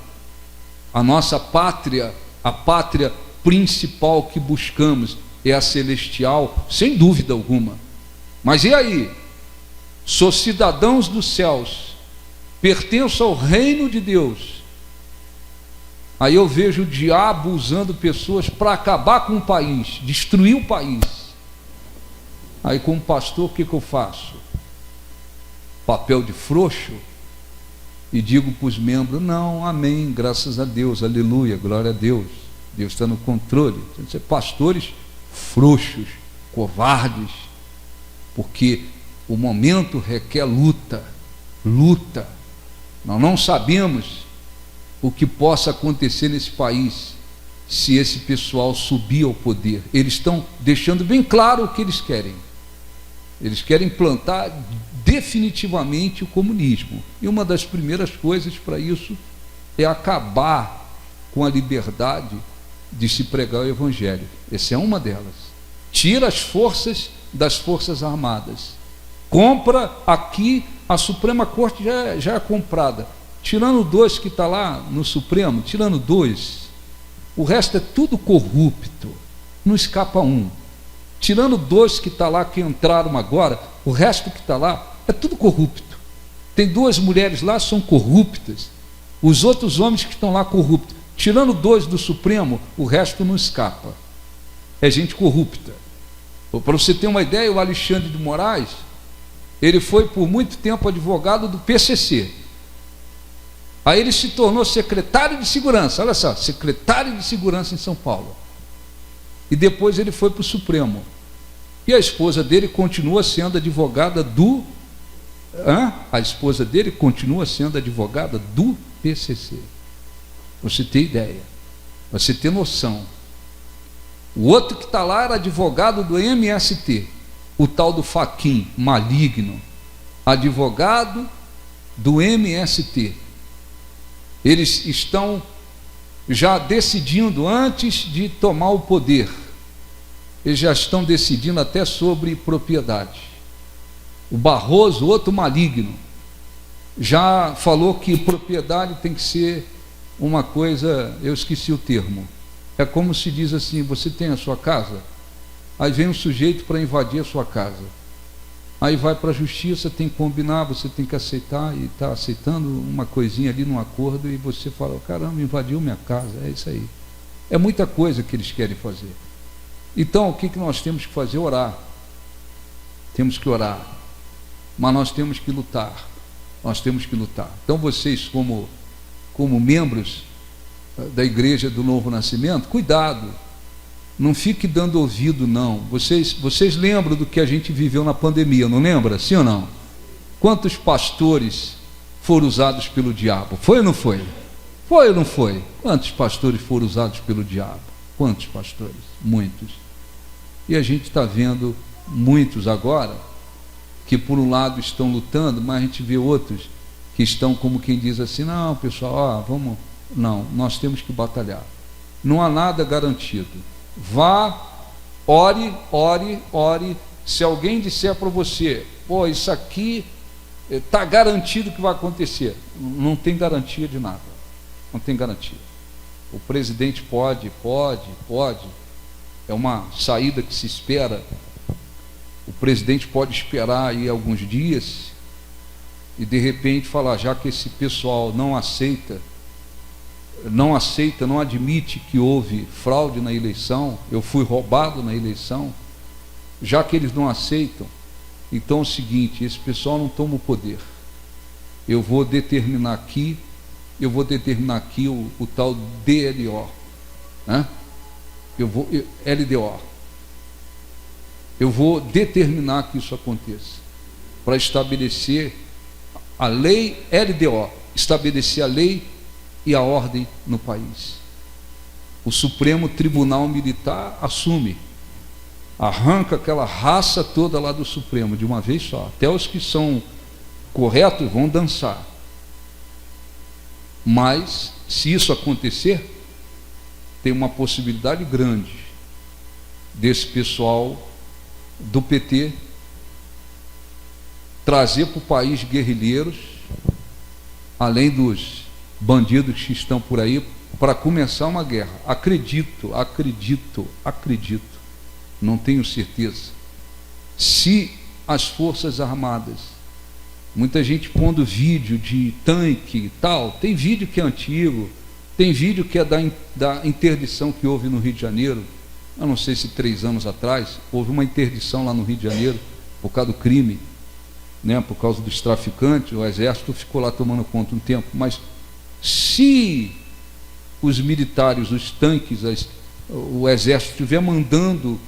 a nossa pátria, a pátria principal que buscamos é a celestial, sem dúvida alguma. Mas e aí? Sou cidadãos dos céus, pertenço ao reino de Deus. Aí eu vejo o diabo usando pessoas para acabar com o país, destruir o país. Aí, como pastor, o que eu faço? Papel de frouxo? E digo para os membros: não, amém, graças a Deus, aleluia, glória a Deus, Deus está no controle. Tem que ser pastores frouxos, covardes, porque o momento requer luta. Nós não sabemos o que possa acontecer nesse país se esse pessoal subir ao poder. Eles estão deixando bem claro o que eles querem. Eles querem implantar definitivamente o comunismo. E uma das primeiras coisas para isso é acabar com a liberdade de se pregar o evangelho. Essa é uma delas. Tira as forças das Forças Armadas. Compra aqui, a Suprema Corte já é comprada. Tirando 2 que está lá no Supremo, tirando 2, o resto é tudo corrupto, não escapa um. Tirando 2 que está lá, que entraram agora, o resto que está lá é tudo corrupto. Tem 2 mulheres lá, são corruptas. Os outros homens que estão lá, corruptos. Tirando 2 do Supremo, o resto não escapa. É gente corrupta. Para você ter uma ideia, o Alexandre de Moraes, ele foi por muito tempo advogado do PCC. Aí ele se tornou secretário de segurança, olha só, secretário de segurança em São Paulo. E depois ele foi para o Supremo. E a esposa dele continua sendo advogada do... A esposa dele continua sendo advogada do PCC. Você ter ideia, você ter noção. O outro que está lá era advogado do MST, o tal do Fachin, maligno, advogado do MST. Eles estão já decidindo antes de tomar o poder. Eles já estão decidindo até sobre propriedade. O Barroso, outro maligno, já falou que propriedade tem que ser uma coisa, eu esqueci o termo. É como se diz assim: você tem a sua casa, aí vem um sujeito para invadir a sua casa. Aí vai para a justiça, tem que combinar, você tem que aceitar, e está aceitando uma coisinha ali num acordo, e você fala, caramba, invadiu minha casa, é isso aí. É muita coisa que eles querem fazer. Então, o que nós temos que fazer? Orar. Temos que orar. Mas nós temos que lutar. Nós temos que lutar. Então, vocês, como membros da Igreja do Novo Nascimento, cuidado. Não fique dando ouvido, não. Vocês lembram do que a gente viveu na pandemia, não lembra? Sim ou não? Quantos pastores foram usados pelo diabo? Foi ou não foi? Foi ou não foi? Quantos pastores foram usados pelo diabo? Quantos pastores? Muitos. E a gente está vendo muitos agora, que por um lado estão lutando, mas a gente vê outros que estão como quem diz assim, não, pessoal, vamos... Não, nós temos que batalhar. Não há nada garantido. Vá, ore. Se alguém disser para você, pô, isso aqui está garantido que vai acontecer, não tem garantia de nada. Não tem garantia. O presidente pode, é uma saída que se espera. O presidente pode esperar aí alguns dias e de repente falar, já que esse pessoal não admite que houve fraude na eleição, eu fui roubado na eleição, já que eles não aceitam, então é o seguinte, esse pessoal não toma o poder. Eu vou determinar aqui o tal DLO, né? LDO. Eu vou determinar que isso aconteça, para estabelecer a lei LDO, estabelecer a lei e a ordem no país. O Supremo Tribunal Militar assume, arranca aquela raça toda lá do Supremo de uma vez só, até os que são corretos vão dançar. Mas se isso acontecer, tem uma possibilidade grande desse pessoal do PT trazer para o país guerrilheiros, além dos bandidos que estão por aí, para começar uma guerra. Acredito, não tenho certeza. Se as Forças Armadas, muita gente pondo vídeo de tanque e tal, tem vídeo que é antigo, tem vídeo que é da interdição que houve no Rio de Janeiro, eu não sei se 3 anos atrás, houve uma interdição lá no Rio de Janeiro, por causa do crime, né, por causa dos traficantes, o exército ficou lá tomando conta um tempo, mas se os militares, os tanques, o exército estiver mandando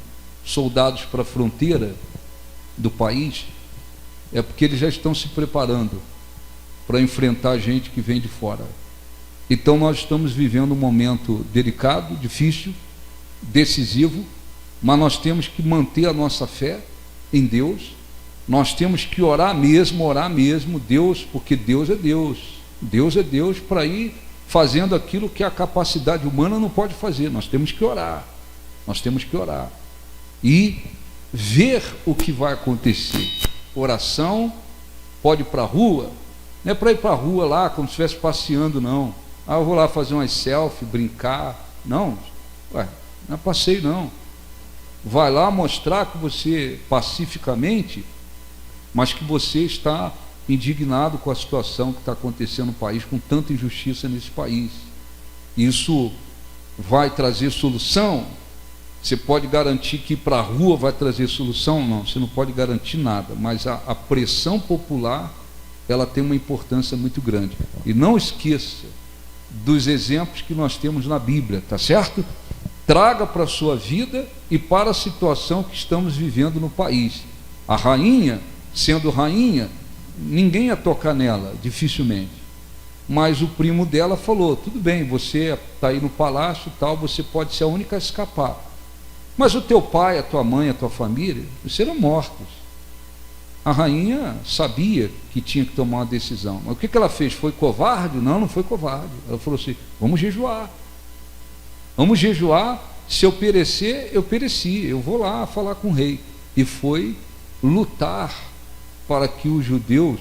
soldados para a fronteira do país, é porque eles já estão se preparando para enfrentar gente que vem de fora. Então nós estamos vivendo um momento delicado, difícil, decisivo, mas nós temos que manter a nossa fé em Deus, nós temos que orar mesmo, Deus, porque Deus é Deus para ir fazendo aquilo que a capacidade humana não pode fazer. Nós temos que orar e ver o que vai acontecer. Oração, pode ir para a rua, não é para ir para a rua lá como se estivesse passeando, não. Eu vou lá fazer umas selfies, brincar, não, não é passeio, não. Vai lá mostrar que você pacificamente, mas que você está indignado com a situação que está acontecendo no país, com tanta injustiça nesse país. Isso vai trazer solução? Você pode garantir que ir para a rua vai trazer solução? Não, você não pode garantir nada, mas a pressão popular, ela tem uma importância muito grande. E não esqueça dos exemplos que nós temos na Bíblia, tá certo? Traga para a sua vida e para a situação que estamos vivendo no país. A rainha, sendo rainha, ninguém ia tocar nela, dificilmente. Mas o primo dela falou, tudo bem, você está aí no palácio e tal, você pode ser a única a escapar. Mas o teu pai, a tua mãe, a tua família, serão mortos. A rainha sabia que tinha que tomar uma decisão. Mas o que ela fez? Foi covarde? Não, não foi covarde. Ela falou assim, vamos jejuar. Vamos jejuar, se eu perecer, eu pereci. Eu vou lá falar com o rei. E foi lutar para que os judeus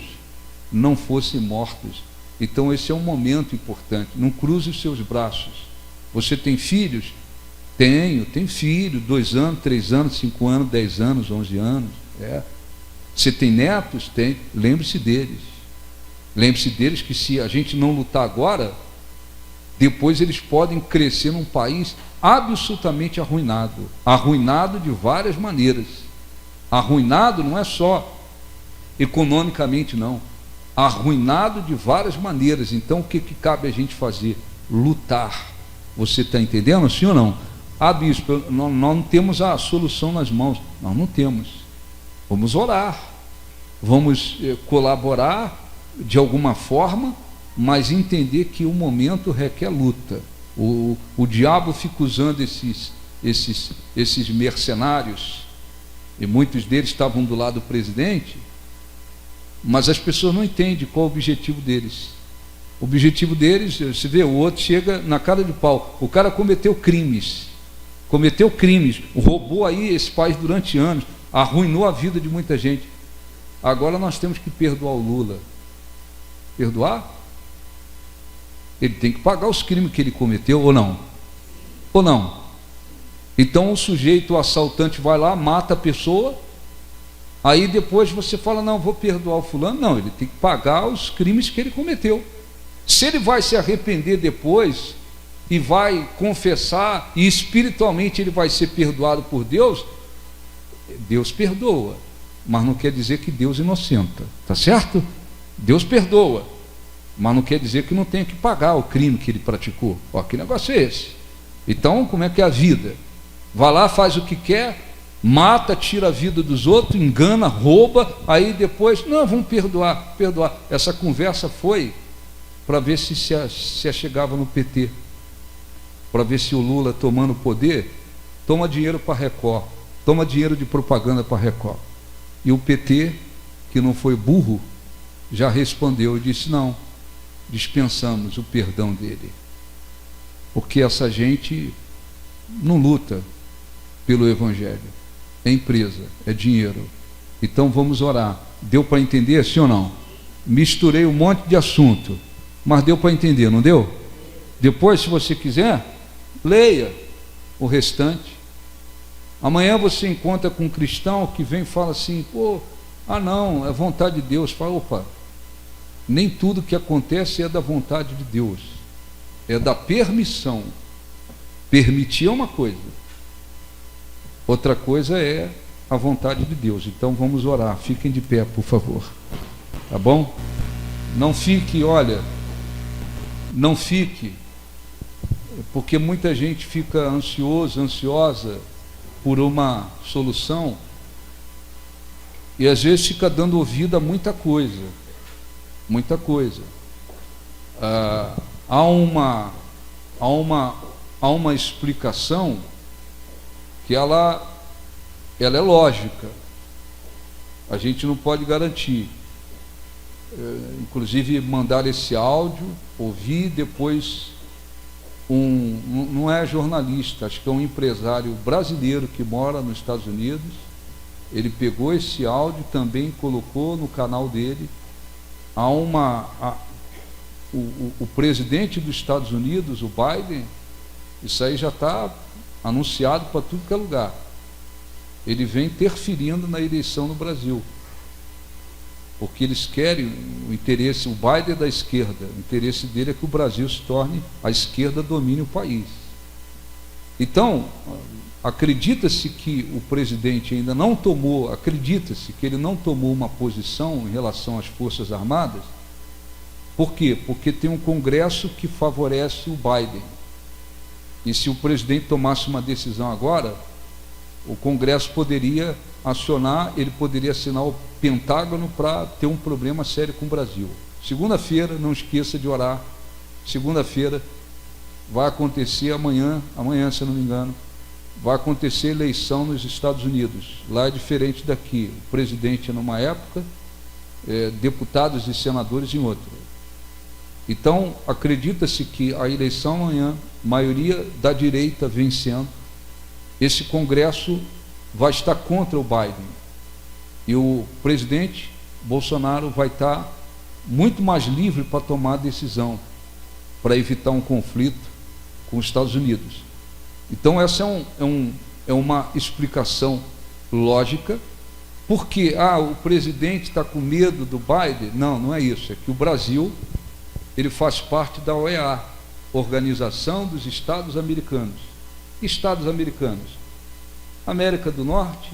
não fossem mortos. Então esse é um momento importante. Não cruze os seus braços. Você tem filhos? Tenho filho, 2 anos, 3 anos, 5 anos, 10 anos, 11 anos. Você tem netos? Tem. Lembre-se deles. Lembre-se deles que se a gente não lutar agora, depois eles podem crescer num país absolutamente arruinado. Arruinado de várias maneiras. Arruinado não é só economicamente, não. Arruinado de várias maneiras. Então o que cabe a gente fazer? Lutar. Você está entendendo, sim ou não? Ah, bispo, nós não temos a solução nas mãos. Nós não temos. Vamos orar. Vamos colaborar de alguma forma, mas entender que o momento requer luta. O diabo fica usando esses mercenários, e muitos deles estavam do lado do presidente, mas as pessoas não entendem qual é o objetivo deles. O objetivo deles, você vê, o outro chega na cara de pau. O cara cometeu crimes, roubou aí esse país durante anos, arruinou a vida de muita gente. Agora nós temos que perdoar o Lula. Perdoar? Ele tem que pagar os crimes que ele cometeu, ou não? Ou não? Então o sujeito, o assaltante, vai lá, mata a pessoa, aí depois você fala, não, vou perdoar o fulano. Não, ele tem que pagar os crimes que ele cometeu. Se ele vai se arrepender depois e vai confessar, e espiritualmente ele vai ser perdoado por Deus, Deus perdoa, mas não quer dizer que Deus inocenta, tá certo? Deus perdoa, mas não quer dizer que não tenha que pagar o crime que ele praticou. Ó, que negócio é esse? Então, como é que é a vida? Vai lá, faz o que quer, mata, tira a vida dos outros, engana, rouba, aí depois, não, vamos perdoar. Essa conversa foi para ver se chegava no PT, para ver se o Lula, tomando poder, toma dinheiro para a Record, toma dinheiro de propaganda para a Record. E o PT, que não foi burro, já respondeu e disse, não, dispensamos o perdão dele, porque essa gente não luta pelo Evangelho, é empresa, é dinheiro. Então vamos orar. Deu para entender, sim ou não? Misturei um monte de assunto, mas deu para entender, não deu? Depois, se você quiser, leia o restante. Amanhã você encontra com um cristão que vem e fala assim, pô, não, é vontade de Deus. Fala, opa, nem tudo que acontece é da vontade de Deus, é da permissão. Permitir é uma coisa, outra coisa é a vontade de Deus. Então vamos orar, fiquem de pé, por favor, tá bom? Não fique, olha, não fique, porque muita gente fica ansiosa por uma solução, e às vezes fica dando ouvido a muita coisa. Há uma explicação que ela é lógica, a gente não pode garantir. Inclusive mandar esse áudio, ouvir, depois não é jornalista, acho que é um empresário brasileiro que mora nos Estados Unidos, ele pegou esse áudio, também colocou no canal dele. O presidente dos Estados Unidos, o Biden, isso aí já está anunciado para tudo que é lugar. Ele vem interferindo na eleição no Brasil, porque eles querem o Biden é da esquerda, o interesse dele é que o Brasil se torne, a esquerda domine o país. Então, acredita-se que o presidente ainda não tomou, acredita-se que ele não tomou uma posição em relação às Forças Armadas. Por quê? Porque tem um Congresso que favorece o Biden. E se o presidente tomasse uma decisão agora, o Congresso poderia acionar, ele poderia assinar o Pentágono para ter um problema sério com o Brasil. Segunda-feira, não esqueça de orar. Segunda-feira vai acontecer amanhã, se eu não me engano, vai acontecer eleição nos Estados Unidos. Lá é diferente daqui. O presidente numa época, deputados e senadores em outra. Então, acredita-se que a eleição amanhã, maioria da direita vencendo, esse Congresso vai estar contra o Biden. E o presidente Bolsonaro vai estar muito mais livre para tomar a decisão, para evitar um conflito com os Estados Unidos. Então essa é uma explicação lógica porque o presidente está com medo do Biden. Não, não é isso. É que o Brasil, ele faz parte da OEA, Organização dos Estados Americanos. Estados Americanos, América do Norte,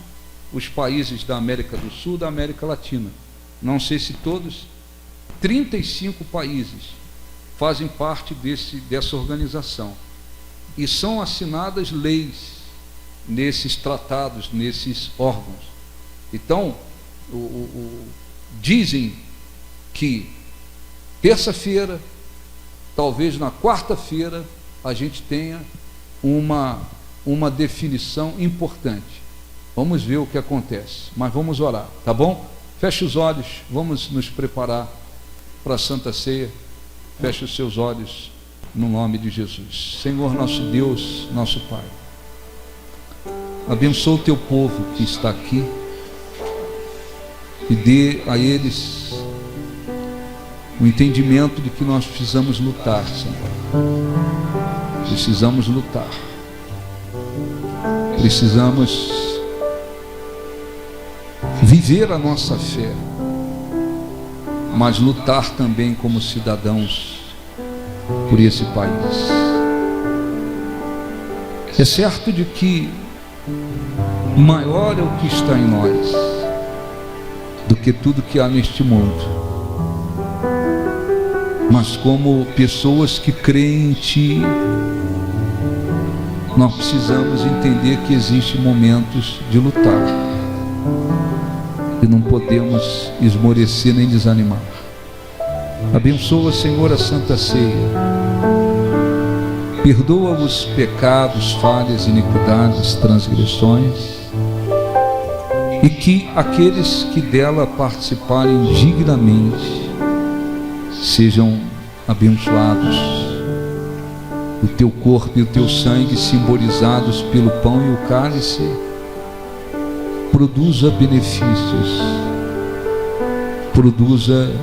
os países da América do Sul, da América Latina. Não sei se todos, 35 países fazem parte dessa organização. E são assinadas leis nesses tratados, nesses órgãos. Então, dizem que terça-feira, talvez na quarta-feira, a gente tenha uma definição importante. Vamos ver o que acontece, mas vamos orar, tá bom? Feche os olhos, vamos nos preparar para a Santa Ceia. Feche os seus olhos no nome de Jesus. Senhor nosso Deus, nosso Pai, abençoa o teu povo que está aqui e dê a eles o entendimento de que nós precisamos lutar, Senhor. Precisamos lutar. Precisamos viver a nossa fé, mas lutar também como cidadãos por esse país. É certo de que maior é o que está em nós do que tudo que há neste mundo. Mas como pessoas que creem em Ti, nós precisamos entender que existem momentos de lutar e não podemos esmorecer nem desanimar. Abençoa, Senhor, a Santa Ceia. Perdoa os pecados, falhas, iniquidades, transgressões, e que aqueles que dela participarem dignamente sejam abençoados. O teu corpo e o teu sangue, simbolizados pelo pão e o cálice, produza benefícios, produza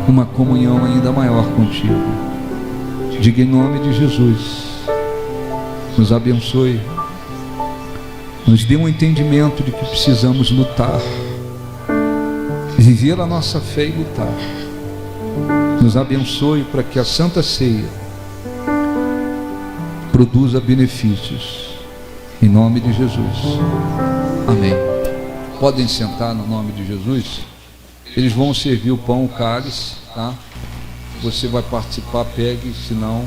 uma comunhão ainda maior contigo. Diga em nome de Jesus, nos abençoe, nos dê um entendimento de que precisamos lutar, viver a nossa fé e lutar. Nos abençoe para que a Santa Ceia produza benefícios, em nome de Jesus. Amém. Podem sentar no nome de Jesus. Eles vão servir o pão, o cálice, tá? Você vai participar, pegue, se não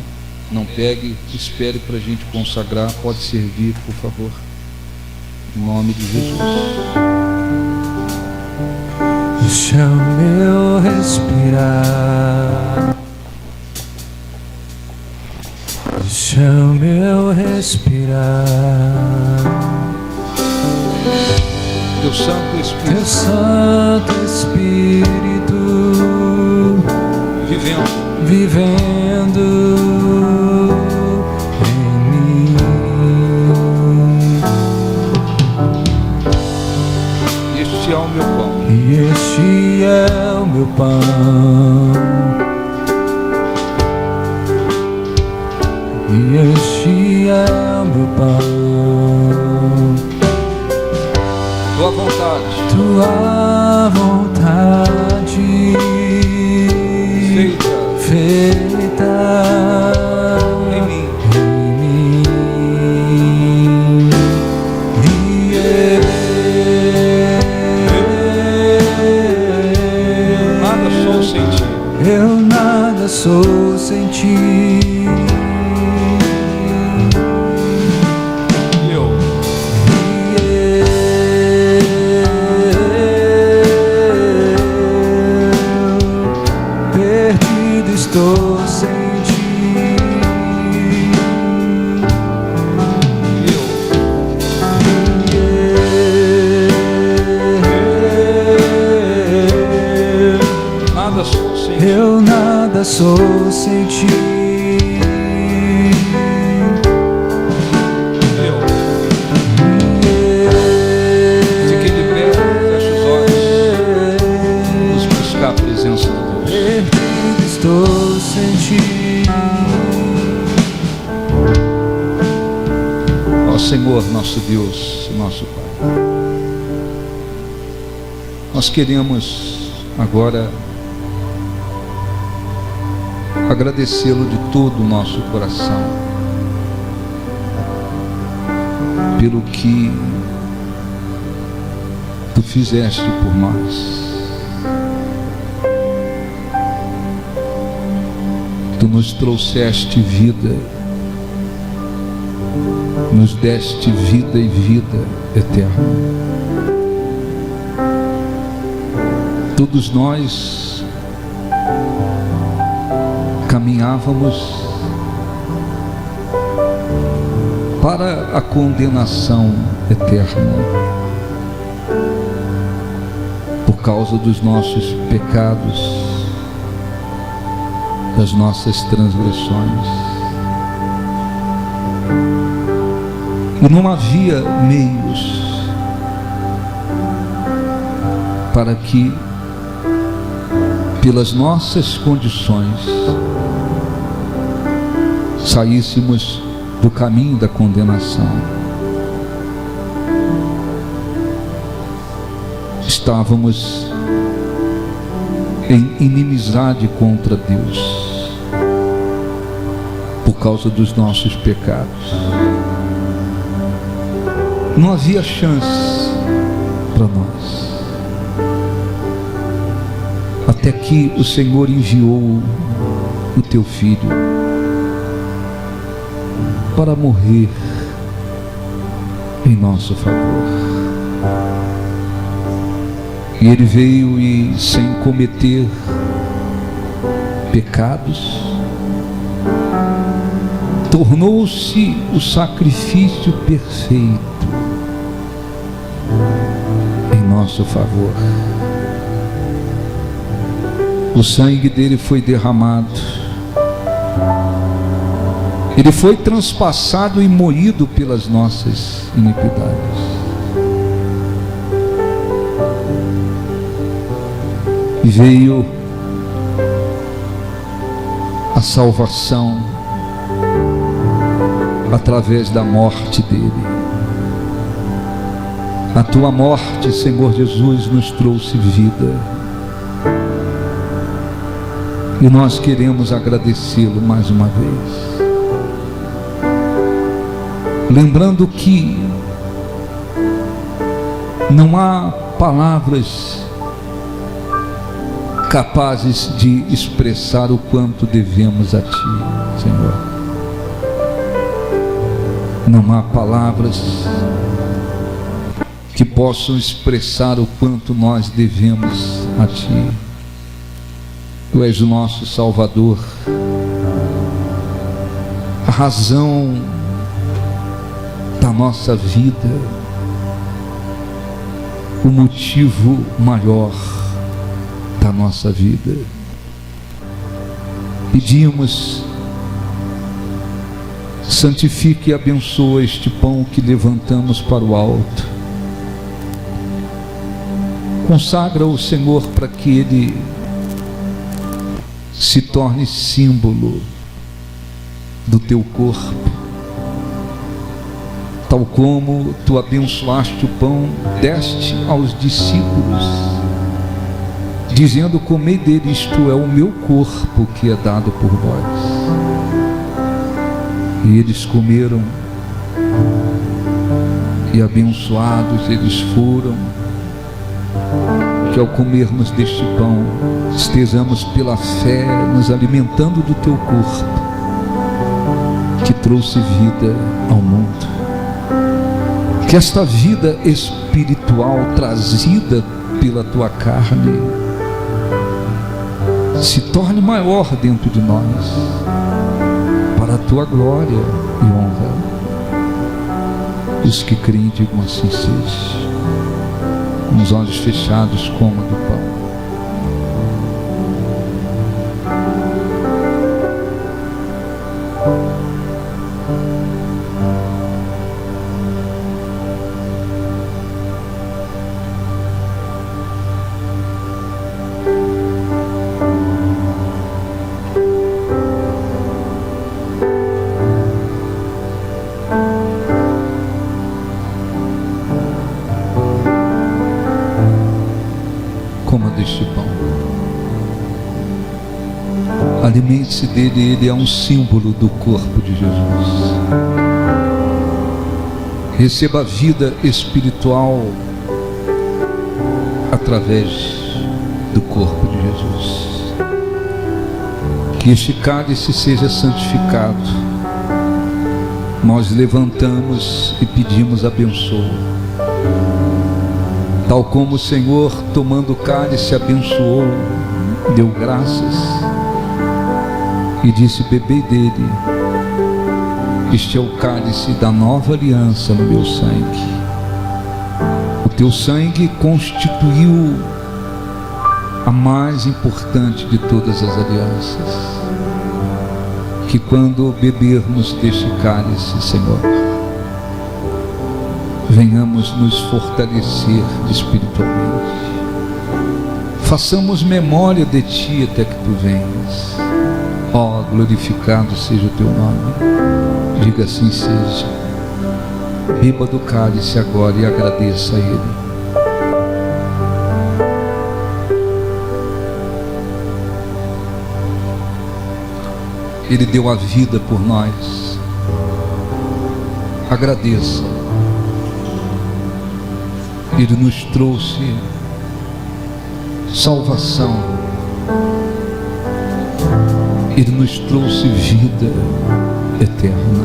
pegue, espere para a gente consagrar. Pode servir, por favor, em nome de Jesus. Deixa o meu respirar, deixa o meu respirar. Teu Santo Espírito, Teu Santo Espírito vivendo em mim. Este é o meu pão. E este é o meu pão. E este é o meu pão. Tua vontade, Tua vontade feita em mim. Nada sou sem Ti. Eu nada sou sem Ti. Estou sem Ti. Nada sou sem Ti. Eu nada sou sem Ti. Fique de pé, feche os olhos. Vamos buscar a presença de Deus. Estou sem Ti. Ó Senhor, nosso Deus, nosso Pai, Nós queremos agora agradecê-lo de todo o nosso coração pelo que tu fizeste por nós. Tu nos trouxeste vida, nos deste vida e vida eterna. Todos nós caminhávamos para a condenação eterna por causa dos nossos pecados, das nossas transgressões. E não havia meios para que, pelas nossas condições, saíssemos do caminho da condenação. Estávamos em inimizade contra Deus por causa dos nossos pecados. Não havia chance para nós, até que o Senhor enviou o teu Filho para morrer em nosso favor. E Ele veio e, sem cometer pecados, tornou-se o sacrifício perfeito em nosso favor. O sangue dele foi derramado, ele foi transpassado e moído pelas nossas iniquidades. E veio a salvação através da morte dele. A tua morte, Senhor Jesus, nos trouxe vida. E nós queremos agradecê-lo mais uma vez. Lembrando que não há palavras capazes de expressar o quanto devemos a Ti, Senhor. Não há palavras que possam expressar o quanto nós devemos a Ti. Tu és o nosso Salvador, a razão da nossa vida, o motivo maior da nossa vida. Pedimos, santifique e abençoa este pão que levantamos para o alto. Consagra o Senhor para que ele se torne símbolo do teu corpo, tal como tu abençoaste o pão, deste aos discípulos, dizendo: comei dele, isto é o meu corpo que é dado por vós. E eles comeram, e abençoados eles foram, que ao comermos deste pão estejamos pela fé nos alimentando do teu corpo, que trouxe vida ao mundo. Que esta vida espiritual trazida pela tua carne se torne maior dentro de nós, para a tua glória e honra. Os que creem digam assim seja. Com os olhos fechados, coma do pão. coma deste pão. Alimente-se dele, ele é um símbolo do corpo de Jesus. Receba a vida espiritual através do corpo de Jesus. Que este cálice seja santificado. Nós levantamos e pedimos abençoa. Tal como o Senhor, tomando o cálice, abençoou, deu graças e disse: bebei dele, este é o cálice da nova aliança no meu sangue. O teu sangue constituiu a mais importante de todas as alianças. Que quando bebermos deste cálice, Senhor, venhamos nos fortalecer espiritualmente. Façamos memória de Ti até que Tu venhas. Ó, glorificado seja o Teu nome. Diga assim seja. Beba do cálice agora e agradeça a Ele. Ele deu a vida por nós. Agradeça. Ele nos trouxe salvação. Ele nos trouxe vida eterna.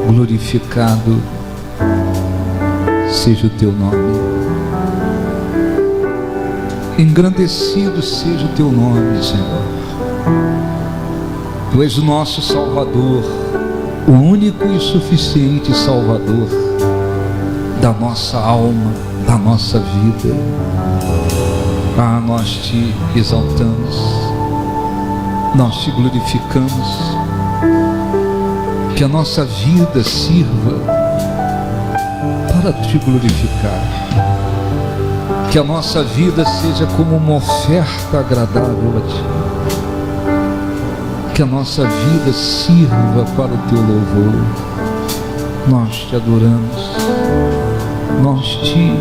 Glorificado seja o teu nome. Engrandecido seja o teu nome, Senhor. Tu és o nosso Salvador, o único e suficiente Salvador da nossa alma, da nossa vida. Ah, nós te exaltamos, nós te glorificamos. Que a nossa vida sirva para te glorificar. Que a nossa vida seja como uma oferta agradável a Ti. Que a nossa vida sirva para o Teu louvor. Nós te adoramos. Nós te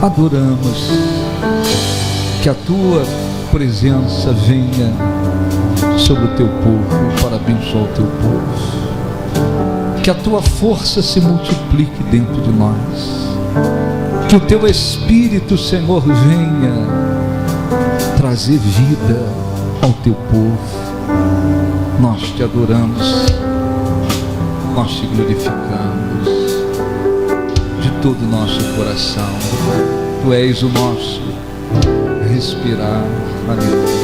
adoramos. Que a Tua presença venha sobre o Teu povo para abençoar o Teu povo. Que a Tua força se multiplique dentro de nós. Que o Teu Espírito, Senhor, venha trazer vida ao Teu povo. Nós te adoramos, nós te glorificamos de todo o nosso coração. Tu és o nosso respirar. Aleluia.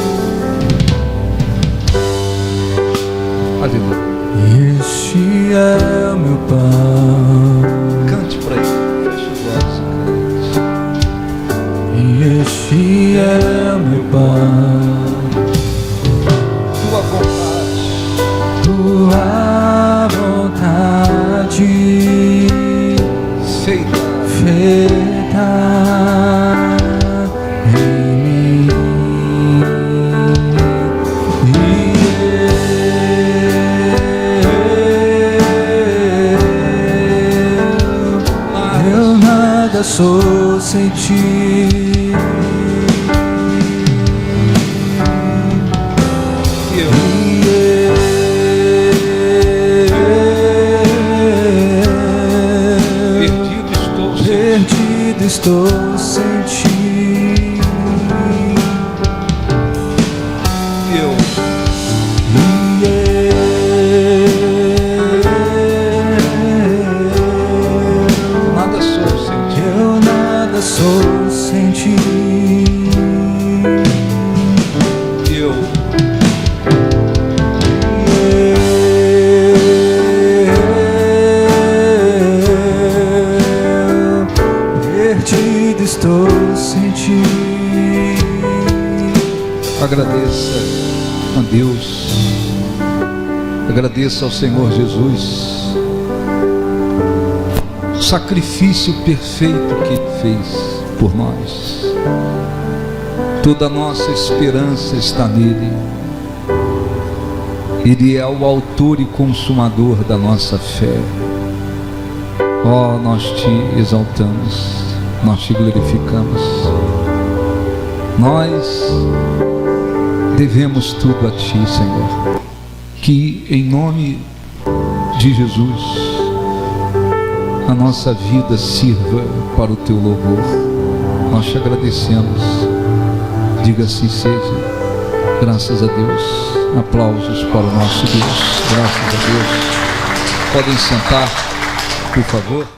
Aleluia. Este é o meu pão. Cante para ele, fecha os olhos e cante. E este é o meu pão. Tua vontade, Tua vontade feita em mim. Eu nada sou sem Ti. Estou sem Ti. Nada sou sem Ti. Eu nada sou sem Ti. Estou sem Ti. Agradeça a Deus, agradeça ao Senhor Jesus, o sacrifício perfeito que Ele fez por nós. Toda a nossa esperança está nele. Ele é o autor e consumador da nossa fé. Ó, nós te exaltamos, nós te glorificamos. Nós devemos tudo a Ti, Senhor. Que em nome de Jesus a nossa vida sirva para o Teu louvor. Nós te agradecemos. Diga assim seja. Graças a Deus. Aplausos para o nosso Deus. Graças a Deus. Podem sentar, por favor.